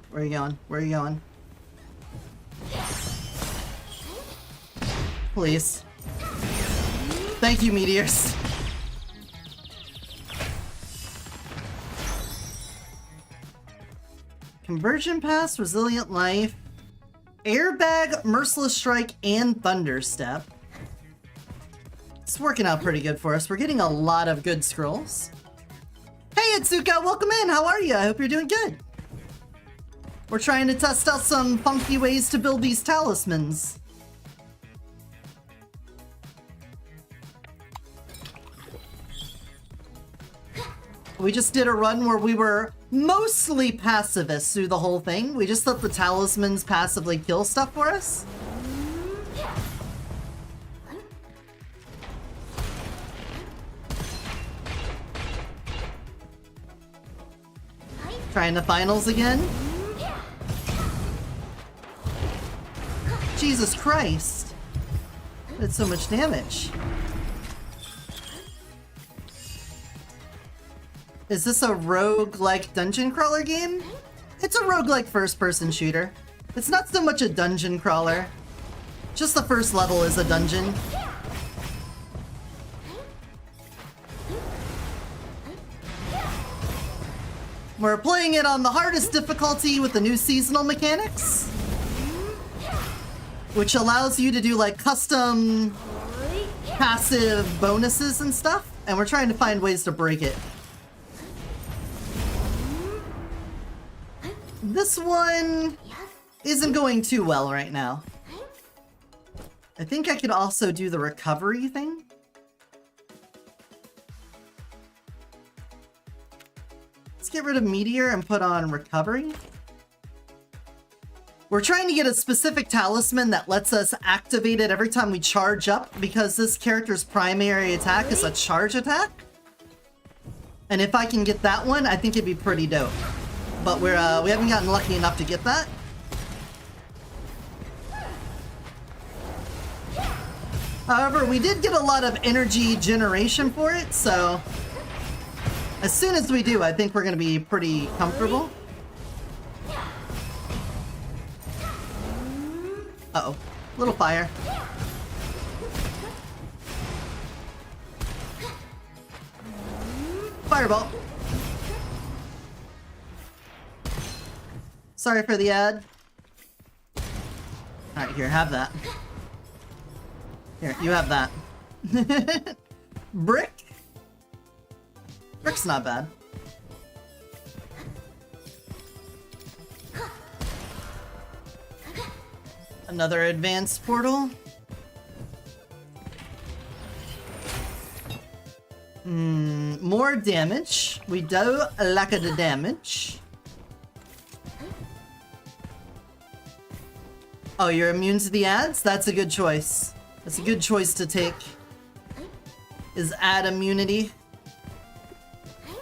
Where are you going? Where are you going? Please. Thank you, meteors. Conversion Pass, Resilient Life, Airbag, Merciless Strike, and Thunder Step. It's working out pretty good for us. We're getting a lot of good scrolls. Hey, Itsuka, welcome in. How are you? I hope you're doing good. We're trying to test out some funky ways to build these talismans. We just did a run where we were mostly pacifists through the whole thing. We just let the talismans passively kill stuff for us. Trying the finals again. Jesus Christ. That's so much damage. Is this a roguelike dungeon crawler game? It's a roguelike first-person shooter. It's not so much a dungeon crawler. Just the first level is a dungeon. We're playing it on the hardest difficulty with the new seasonal mechanics, which allows you to do like custom passive bonuses and stuff, and we're trying to find ways to break it. This one isn't going too well right now. I think I could also do the recovery thing. Let's get rid of Meteor and put on Recovery. We're trying to get a specific talisman that lets us activate it every time we charge up, because this character's primary attack is a charge attack. And if I can get that one, I think it'd be pretty dope. But we haven't gotten lucky enough to get that. However, we did get a lot of energy generation for it, so as soon as we do, I think we're going to be pretty comfortable. Uh-oh. Little fire. Fireball. Sorry for the ad. Alright, here, have that. Here, you have that. Brick? Brick's not bad. Another advanced portal. More damage. We do lack the damage. Oh, you're immune to the ads? That's a good choice. That's a good choice to take. Is ad immunity.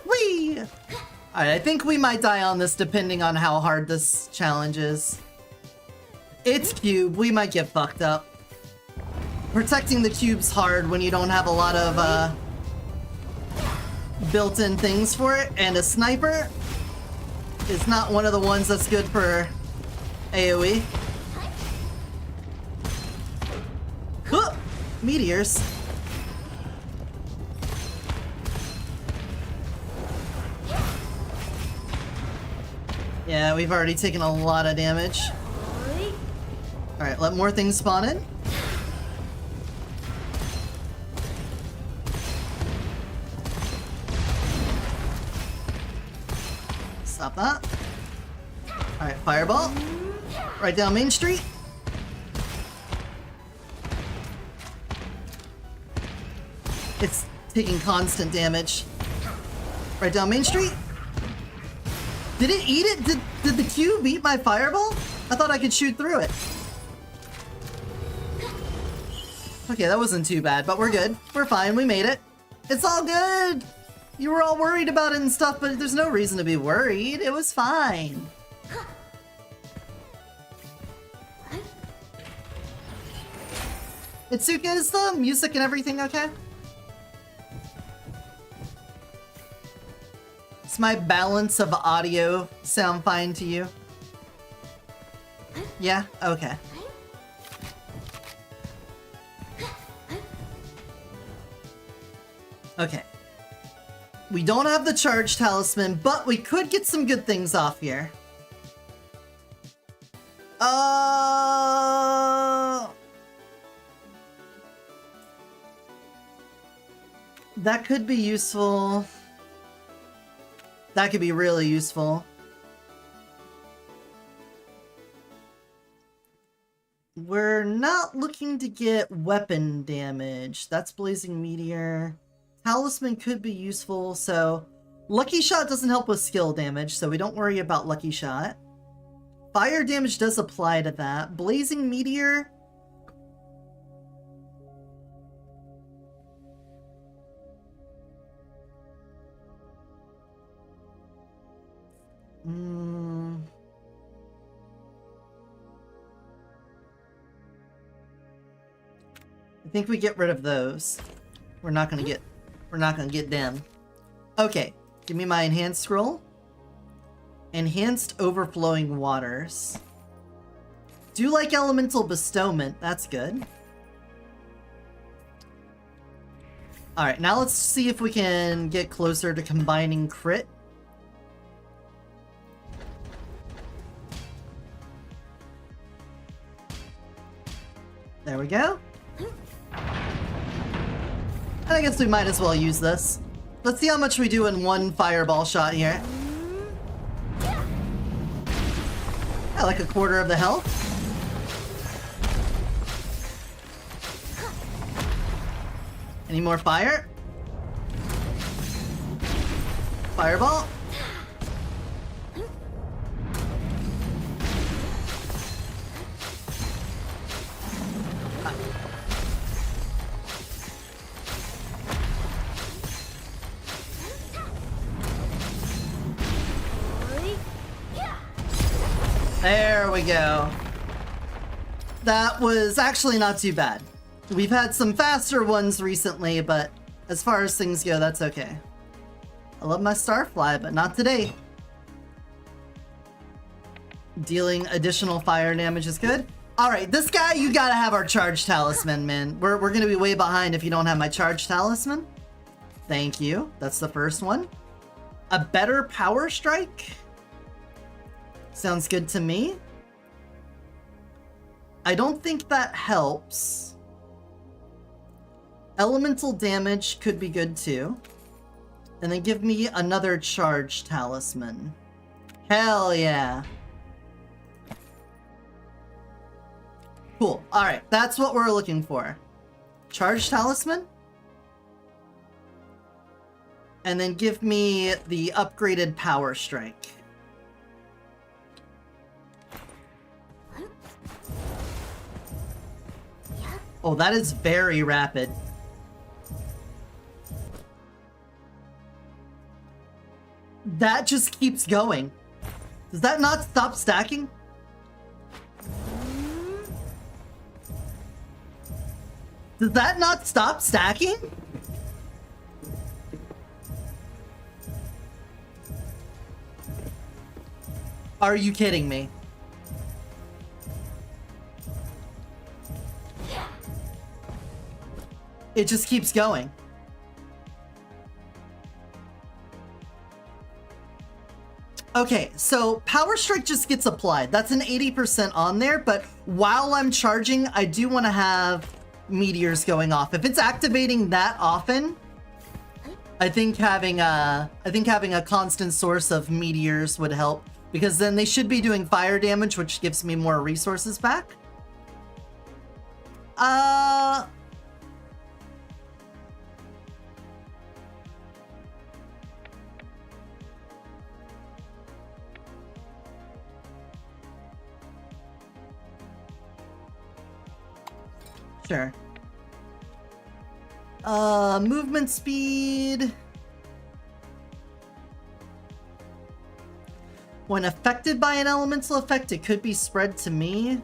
Whee! Alright, I think we might die on this depending on how hard this challenge is. It's cube. We might get fucked up. Protecting the cube's hard when you don't have a lot of built-in things for it, and a sniper is not one of the ones that's good for AoE. Huh! Meteors. Yeah, we've already taken a lot of damage. Alright, let more things spawn in. Stop that. Alright, fireball. Right down Main Street. It's taking constant damage. Right down Main Street. Did it eat it? Did the cube eat my fireball? I thought I could shoot through it. Okay, that wasn't too bad, but we're good. We're fine, we made it. It's all good! You were all worried about it and stuff, but there's no reason to be worried. It was fine. Itsuka, is the music and everything okay? Does my balance of audio sound fine to you? Yeah? Okay. Okay. We don't have the charge talisman, but we could get some good things off here. That could be useful. That could be really useful. We're not looking to get weapon damage. That's Blazing Meteor. Talisman could be useful, so... Lucky Shot doesn't help with skill damage, so we don't worry about Lucky Shot. Fire damage does apply to that. Blazing Meteor... I think we get rid of those. We're not gonna get them. Okay, give me my enhanced scroll. Enhanced overflowing waters. Do like elemental bestowment, that's good. Alright, now let's see if we can get closer to combining crit. There we go. And I guess we might as well use this. Let's see how much we do in one fireball shot here. Yeah, like a quarter of the health. Any more fire? Fireball. There we go. That was actually not too bad. We've had some faster ones recently, but as far as things go, that's okay. I love my Starfly, but not today. Dealing additional fire damage is good. Alright, this guy, you gotta have our charge talisman, man. We're gonna be way behind if you don't have my charge talisman. Thank you. That's the first one. A better power strike? Sounds good to me. I don't think that helps. Elemental damage could be good too. And then give me another charge talisman. Hell yeah. Cool. Alright, that's what we're looking for. Charge talisman? And then give me the upgraded power strike. Oh, that is very rapid. That just keeps going. Does that not stop stacking? Does that not stop stacking? Are you kidding me? It just keeps going. Okay, so Power Strike just gets applied. That's an 80% on there, but while I'm charging, I do want to have meteors going off. If it's activating that often, I think having a constant source of meteors would help, because then they should be doing fire damage, which gives me more resources back. Sure. Movement speed. When affected by an elemental effect, it could be spread to me.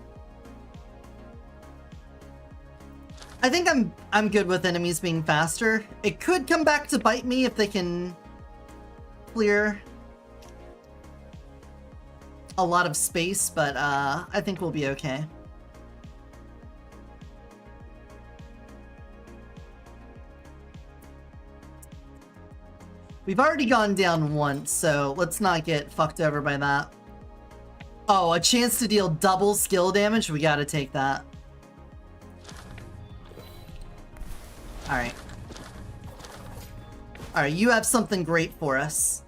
I think I'm good with enemies being faster. It could come back to bite me if they can clear a lot of space, but I think we'll be okay. We've already gone down once, so let's not get fucked over by that. Oh, a chance to deal double skill damage? We gotta take that. Alright. Alright, you have something great for us.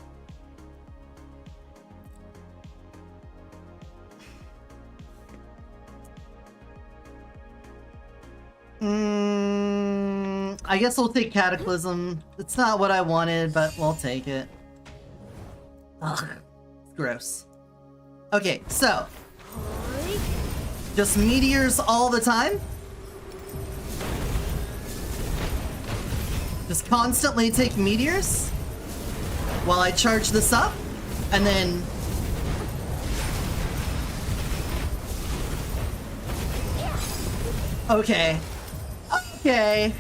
I guess we'll take Cataclysm. It's not what I wanted, but we'll take it. Ugh. Gross. Okay, so. Just meteors all the time? Just constantly take meteors? While I charge this up? And then... Okay. Okay.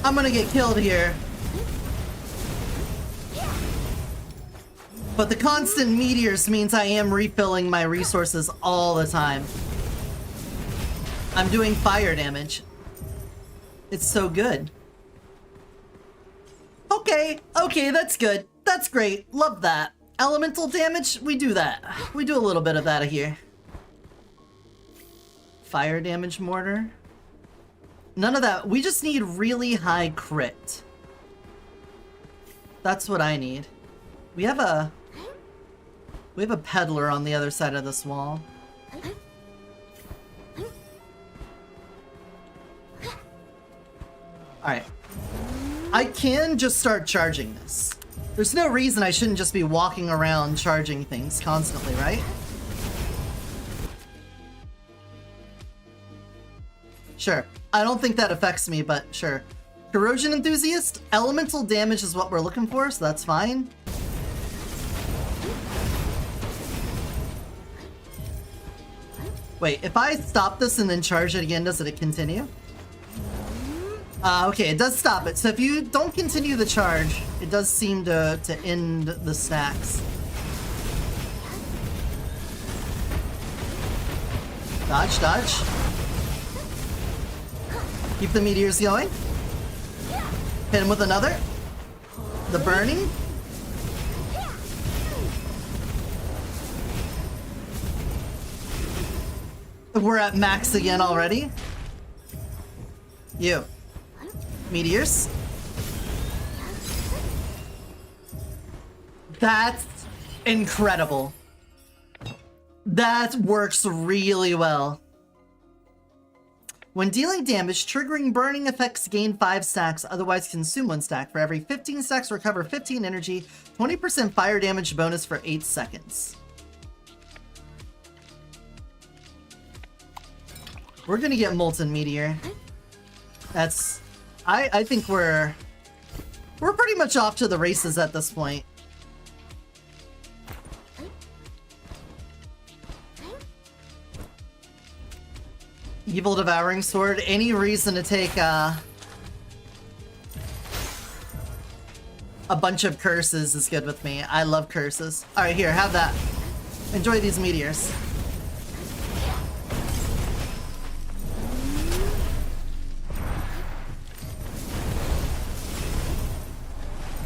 I'm gonna get killed here. But the constant meteors means I am refilling my resources all the time. I'm doing fire damage. It's so good. Okay, okay, that's good. That's great. Love that. Elemental damage, we do that. We do a little bit of that here. Fire damage mortar. None of that. We just need really high crit. That's what I need. We have a peddler on the other side of this wall. Alright. I can just start charging this. There's no reason I shouldn't just be walking around charging things constantly, right? Sure. I don't think that affects me, but sure. Corrosion Enthusiast? Elemental damage is what we're looking for, so that's fine. Wait, if I stop this and then charge it again, does it continue? Okay, it does stop it. So if you don't continue the charge, it does seem to end the stacks. Dodge, dodge. Keep the meteors going. Hit him with another. The burning. We're at max again already. You. Meteors. That's incredible. That works really well. When dealing damage, triggering burning effects gain 5 stacks, otherwise consume 1 stack. For every 15 stacks, recover 15 energy, 20% fire damage bonus for 8 seconds. We're gonna get Molten Meteor. That's... I think we're pretty much off to the races at this point. Evil Devouring Sword. Any reason to take a bunch of curses is good with me. I love curses. Alright, here, have that. Enjoy these meteors.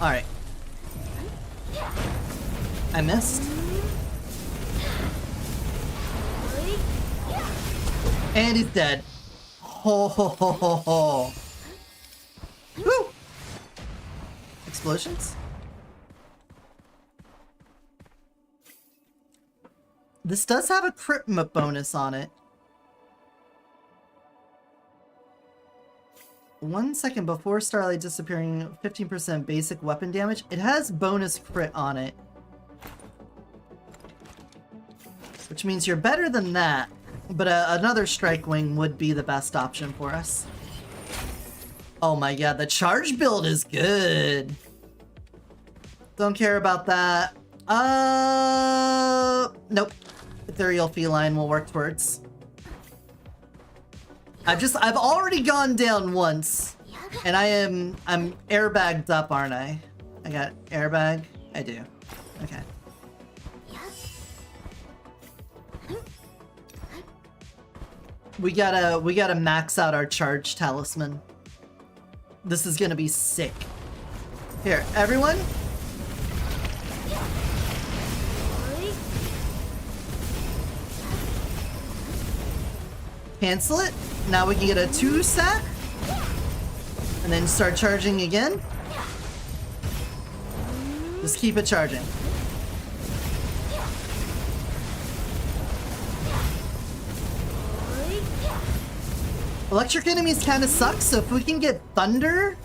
Alright. I missed. And he's dead. Ho ho ho ho ho. Woo! Explosions? This does have a crit bonus on it. 1 second before Starlight disappearing, 15% basic weapon damage. It has bonus crit on it. Which means you're better than that. But another Strike Wing would be the best option for us. Oh my god, the charge build is good. Don't care about that. Nope. Ethereal Feline will work towards. I've already gone down once. And I'm airbagged up, aren't I? I got airbag? I do. Okay. We gotta max out our charge talisman. This is gonna be sick. Here, everyone. Cancel it. Now we can get a 2 stack. And then start charging again. Just keep it charging. Electric enemies kind of suck, so if we can get Thunder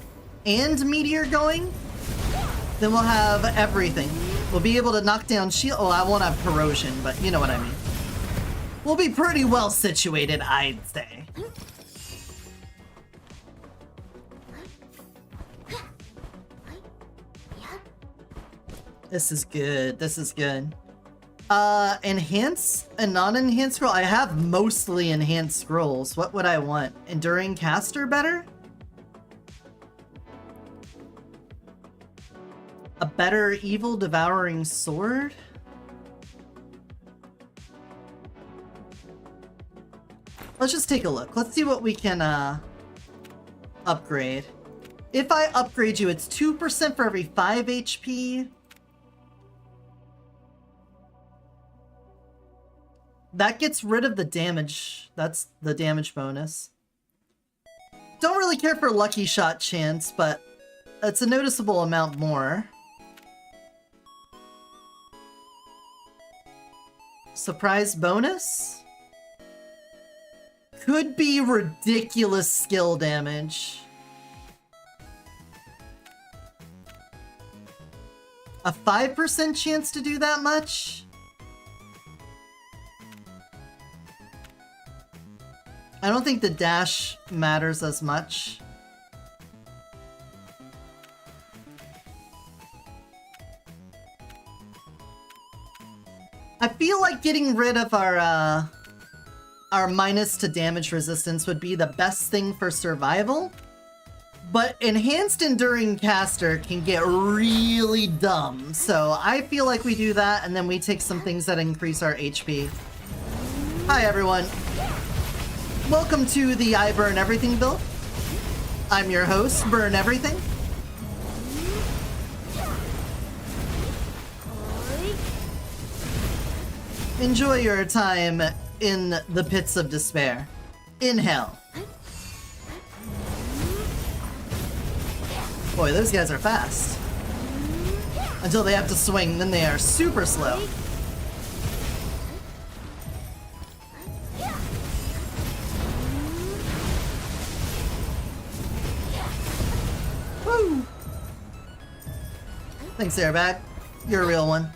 and Meteor going, then we'll have everything. We'll be able to knock down shield. Oh, I won't have Corrosion, but you know what I mean. We'll be pretty well situated, I'd say. This is good. This is good. Enhance and non-enhanced scroll? I have mostly enhanced scrolls. What would I want? Enduring Caster better? A better Evil Devouring Sword? Let's just take a look. Let's see what we can, upgrade. If I upgrade you, it's 2% for every 5 HP. That gets rid of the damage. That's the damage bonus. Don't really care for Lucky Shot chance, but it's a noticeable amount more. Surprise bonus? Could be ridiculous skill damage. A 5% chance to do that much? I don't think the dash matters as much. I feel like getting rid of our minus to damage resistance would be the best thing for survival. But Enhanced Enduring Caster can get really dumb. So I feel like we do that and then we take some things that increase our HP. Hi everyone. Welcome to the I Burn Everything build. I'm your host, Burn Everything. Enjoy your time in the pits of despair. In hell. Boy, those guys are fast. Until they have to swing, then they are super slow. Thanks, airbag. You're a real one.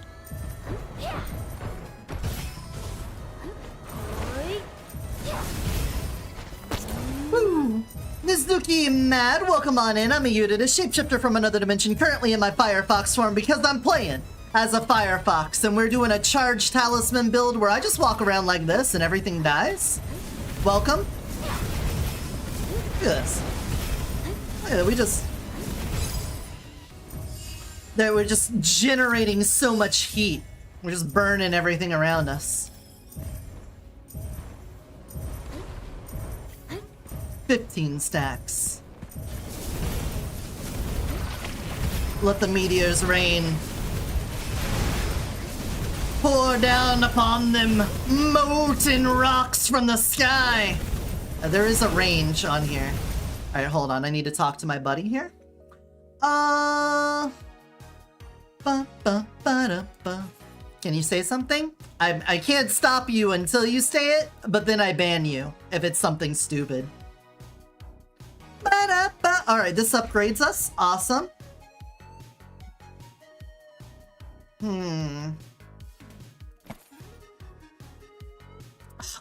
Woo! Nizuki Mad, welcome on in. I'm a Eotidiss, shapeshifter from another dimension, currently in my Firefox form because I'm playing as a Firefox, and we're doing a charged talisman build where I just walk around like this and everything dies. Welcome. Look at this. Look at it, we're just generating so much heat. We're just burning everything around us. 15 stacks. Let the meteors rain. Pour down upon them molten rocks from the sky. There is a range on here. Alright, hold on. I need to talk to my buddy here. Can you say something? I can't stop you until you say it, but then I ban you if it's something stupid. Alright, this upgrades us. Awesome.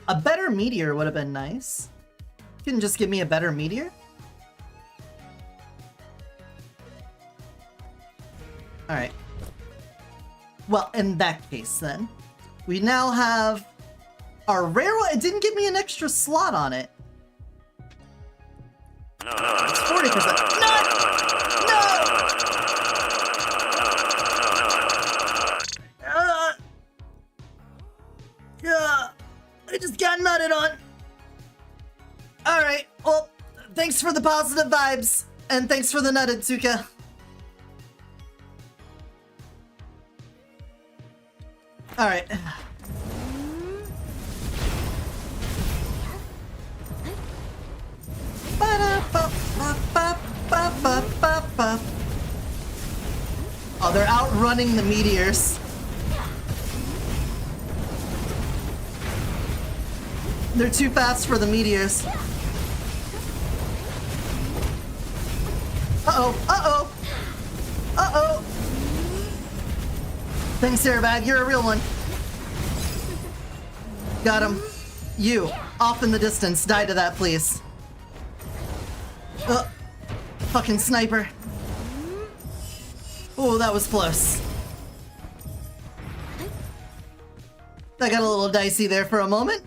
A better meteor would have been nice. You can just give me a better meteor? Alright. Well, in that case then, we now have our rare one. It didn't give me an extra slot on it. It's 40%. No! I just got nutted on. Alright, well, thanks for the positive vibes, and thanks for the nutted, Tsuka. Alright. Oh, they're outrunning the meteors. They're too fast for the meteors. Uh-oh, uh-oh, uh-oh. Thanks, airbag. You're a real one. Got him. You, off in the distance. Die to that, please. Fucking sniper. Oh, that was close. That got a little dicey there for a moment.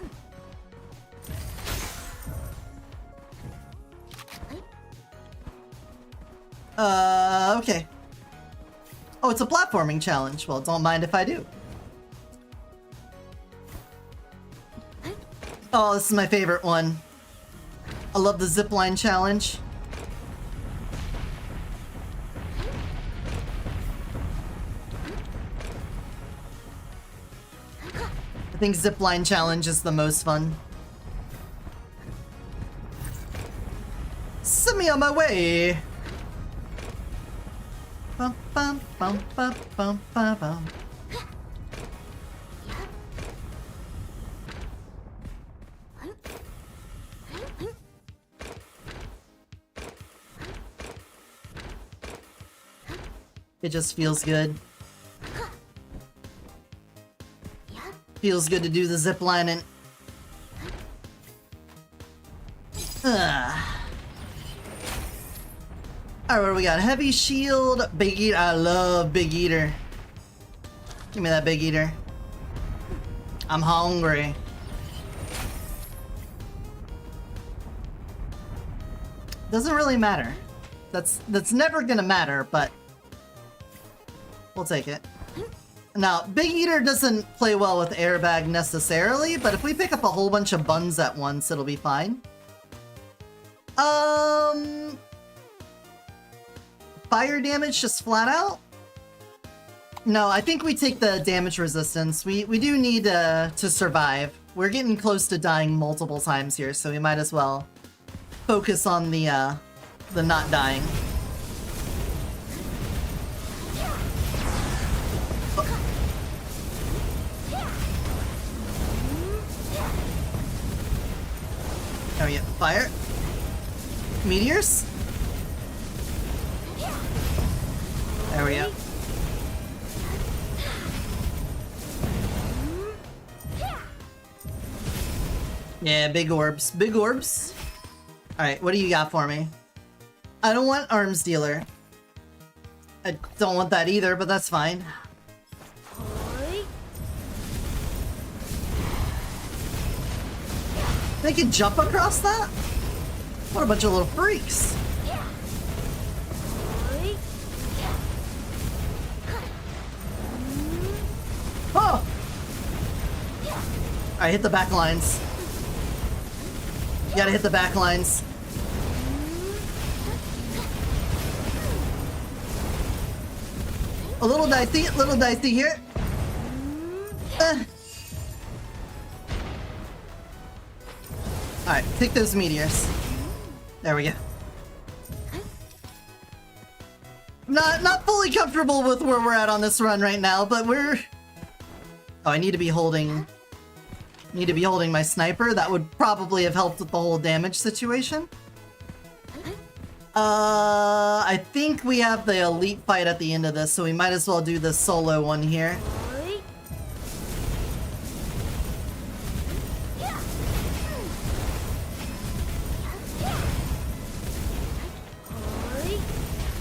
Okay. Oh, it's a platforming challenge. Well, don't mind if I do. Oh, this is my favorite one. I love the zipline challenge. I think zipline challenge is the most fun. Send me on my way. Bum, bum, bum, bum, bum, bum, bum. It just feels good. Feels good to do the zip lining. Alright, what do we got? Heavy shield, big eater. I love big eater. Give me that big eater. I'm hungry. Doesn't really matter. That's never gonna matter, but we'll take it. Now, Big Eater doesn't play well with airbag necessarily, but if we pick up a whole bunch of buns at once, it'll be fine. Fire damage just flat out? No, I think we take the damage resistance. We do need to survive. We're getting close to dying multiple times here, so we might as well focus on the not dying. There we go. Fire. Meteors. There we go. Yeah, big orbs. Big orbs. Alright, what do you got for me? I don't want arms dealer. I don't want that either, but that's fine. They can jump across that? What a bunch of little freaks. Oh! Alright, hit the back lines. You gotta hit the back lines. A little dicey here. Alright, take those meteors. There we go. Not fully comfortable with where we're at on this run right now, but we're... Oh, I need to be holding my sniper. That would probably have helped with the whole damage situation. I think we have the elite fight at the end of this, so we might as well do the solo one here.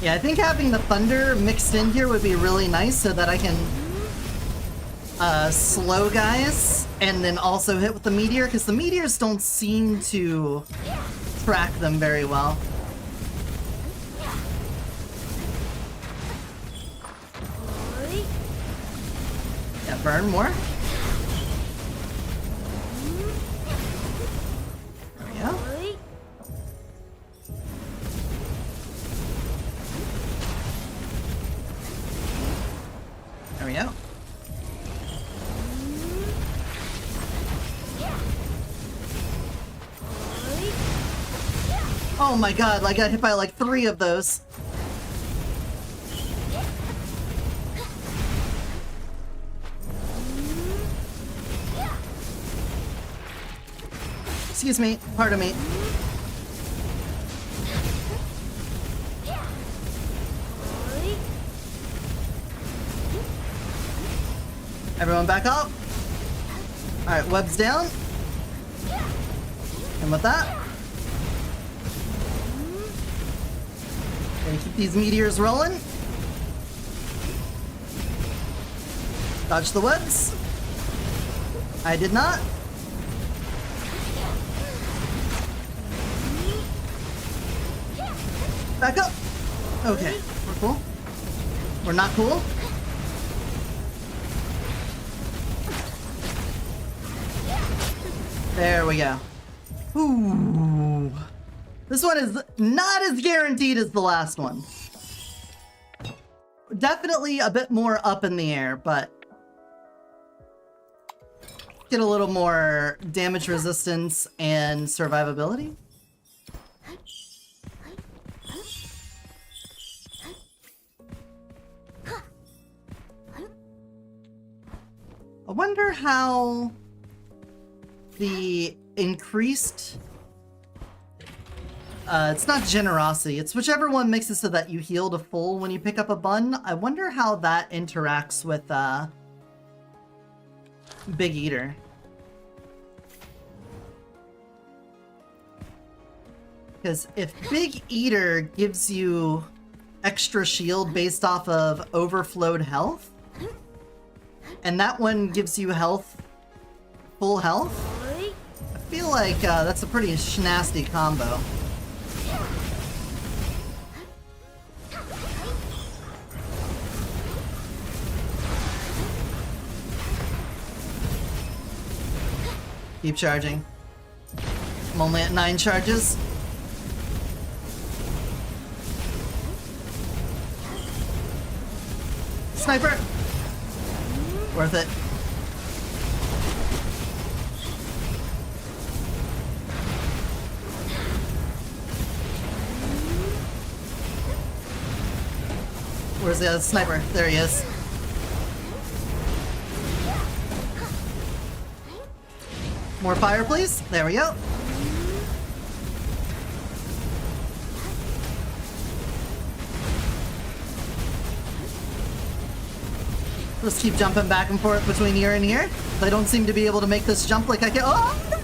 Yeah, I think having the thunder mixed in here would be really nice so that I can slow guys and then also hit with the meteor, because the meteors don't seem to track them very well. Yeah, burn more. There we go. There we go. Oh my god, I got hit by like 3 of those. Excuse me, pardon me. Everyone back up. Alright, web's down. And with that, gonna keep these meteors rolling. Dodge the webs. I did not. Back up. Okay, we're cool. We're not cool. There we go. Ooh. This one is not as guaranteed as the last one. Definitely a bit more up in the air, but get a little more damage resistance and survivability. I wonder how the increased... it's not generosity, it's whichever one makes it so that you heal to full when you pick up a bun. I wonder how that interacts with Big Eater. Because if Big Eater gives you extra shield based off of overflowed health, and that one gives you health, full health, I feel like that's a pretty nasty combo. Keep charging. I'm only at 9 charges. Sniper! Worth it. Where's the other sniper? There he is. More fire, please. There we go. Let's keep jumping back and forth between here and here. They don't seem to be able to make this jump like I can. Oh!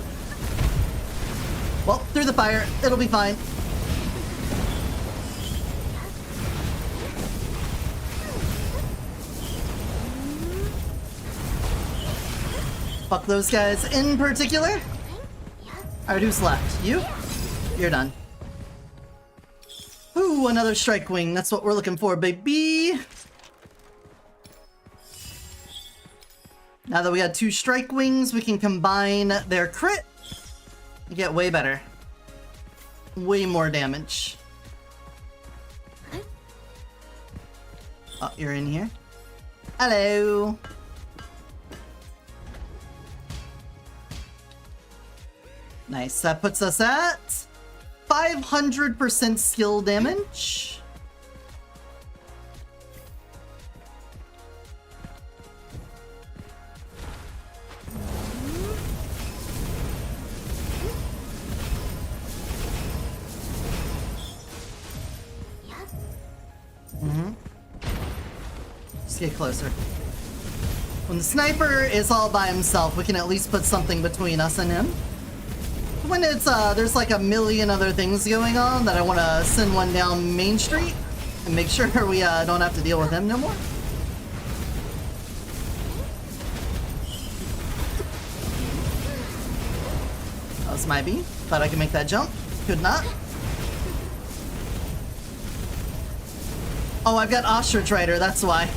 Well, through the fire. It'll be fine. Fuck those guys in particular. Alright, who's left? You? You're done. Ooh, another strike wing. That's what we're looking for, baby. Now that we got 2 strike wings, we can combine their crit and get way better. Way more damage. Oh, you're in here. Hello. Nice, that puts us at 500% skill damage. Just get closer. When the sniper is all by himself, we can at least put something between us and him. When it's, there's like a million other things going on that I want to send one down Main Street and make sure we don't have to deal with him no more. That was my B. Thought I could make that jump. Could not. Oh, I've got Ostrich Rider, that's why.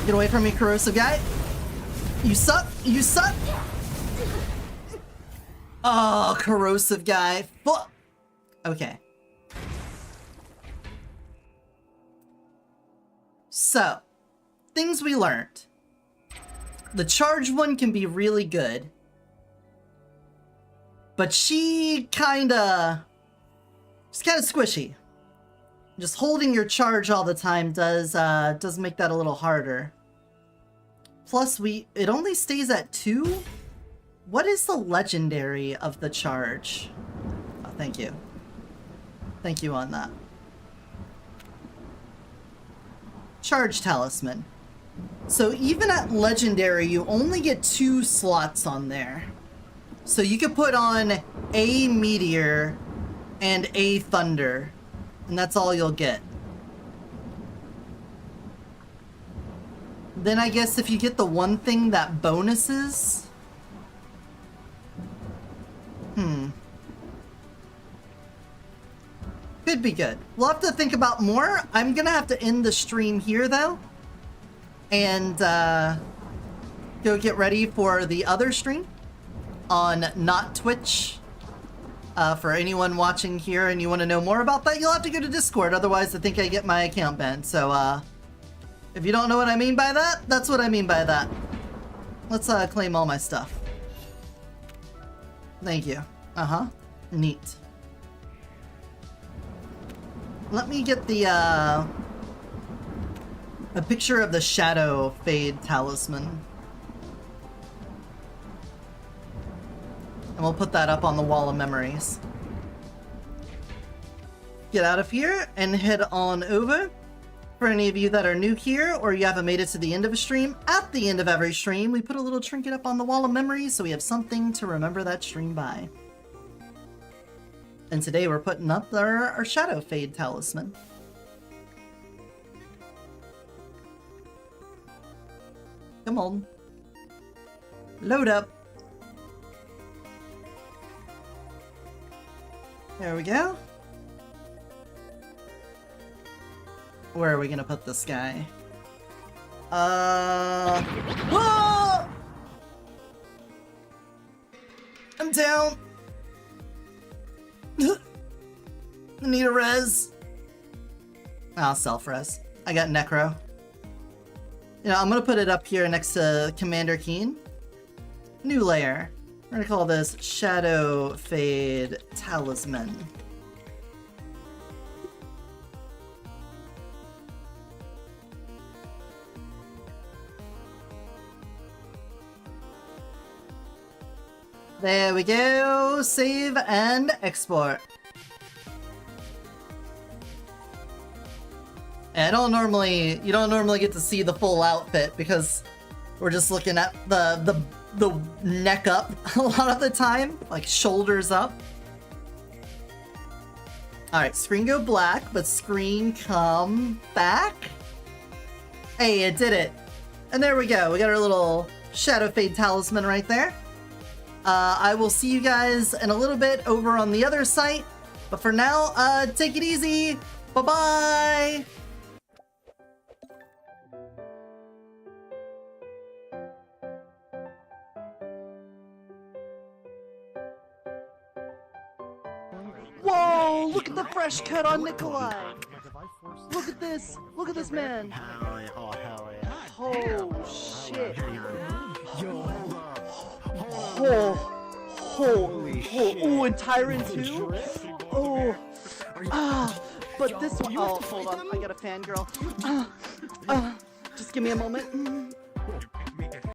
Get away from me, corrosive guy. You suck. You suck. Oh, corrosive guy. Fuck. Okay. So, things we learned. The charged one can be really good. But she's kinda squishy. Just holding your charge all the time does make that a little harder. Plus, it only stays at 2? What is the legendary of the charge? Oh, thank you. Thank you on that. Charge talisman. So even at legendary, you only get 2 slots on there. So you could put on a meteor and a thunder. And that's all you'll get. Then I guess if you get the one thing that bonuses... Could be good. We'll have to think about more. I'm gonna have to end the stream here, though. And, go get ready for the other stream on not Twitch. For anyone watching here and you want to know more about that, you'll have to go to Discord. Otherwise, I think I get my account banned. So, if you don't know what I mean by that, that's what I mean by that. Let's, claim all my stuff. Thank you. Neat. Let me get the, a picture of the Shadow Fade Talisman. And we'll put that up on the wall of memories. Get out of here and head on over. For any of you that are new here or you haven't made it to the end of a stream, at the end of every stream, we put a little trinket up on the wall of memories so we have something to remember that stream by. And today we're putting up our Shadow Fade Talisman. Come on. Load up. There we go. Where are we gonna put this guy? Whoa! I'm down. I need a res. I'll self-res. I got Necro. You know, I'm gonna put it up here next to Commander Keen. New layer. We're gonna call this Shadow Fade Talisman. There we go. Save and export. And you don't normally get to see the full outfit because we're just looking at the neck up a lot of the time, like shoulders up. Alright, screen go black, but screen come back? Hey, it did it. And there we go, we got our little Shadow Fade talisman right there. I will see you guys in a little bit over on the other site, but for now, take it easy, bye-bye! Whoa! Look at the fresh cut on Nikolai! Look at this! Look at this man! Oh, hell yeah. Oh, shit! Holy shit. Oh, and Tyrant too? Oh! But this one... Oh, hold on, I got a fangirl. Just give me a moment.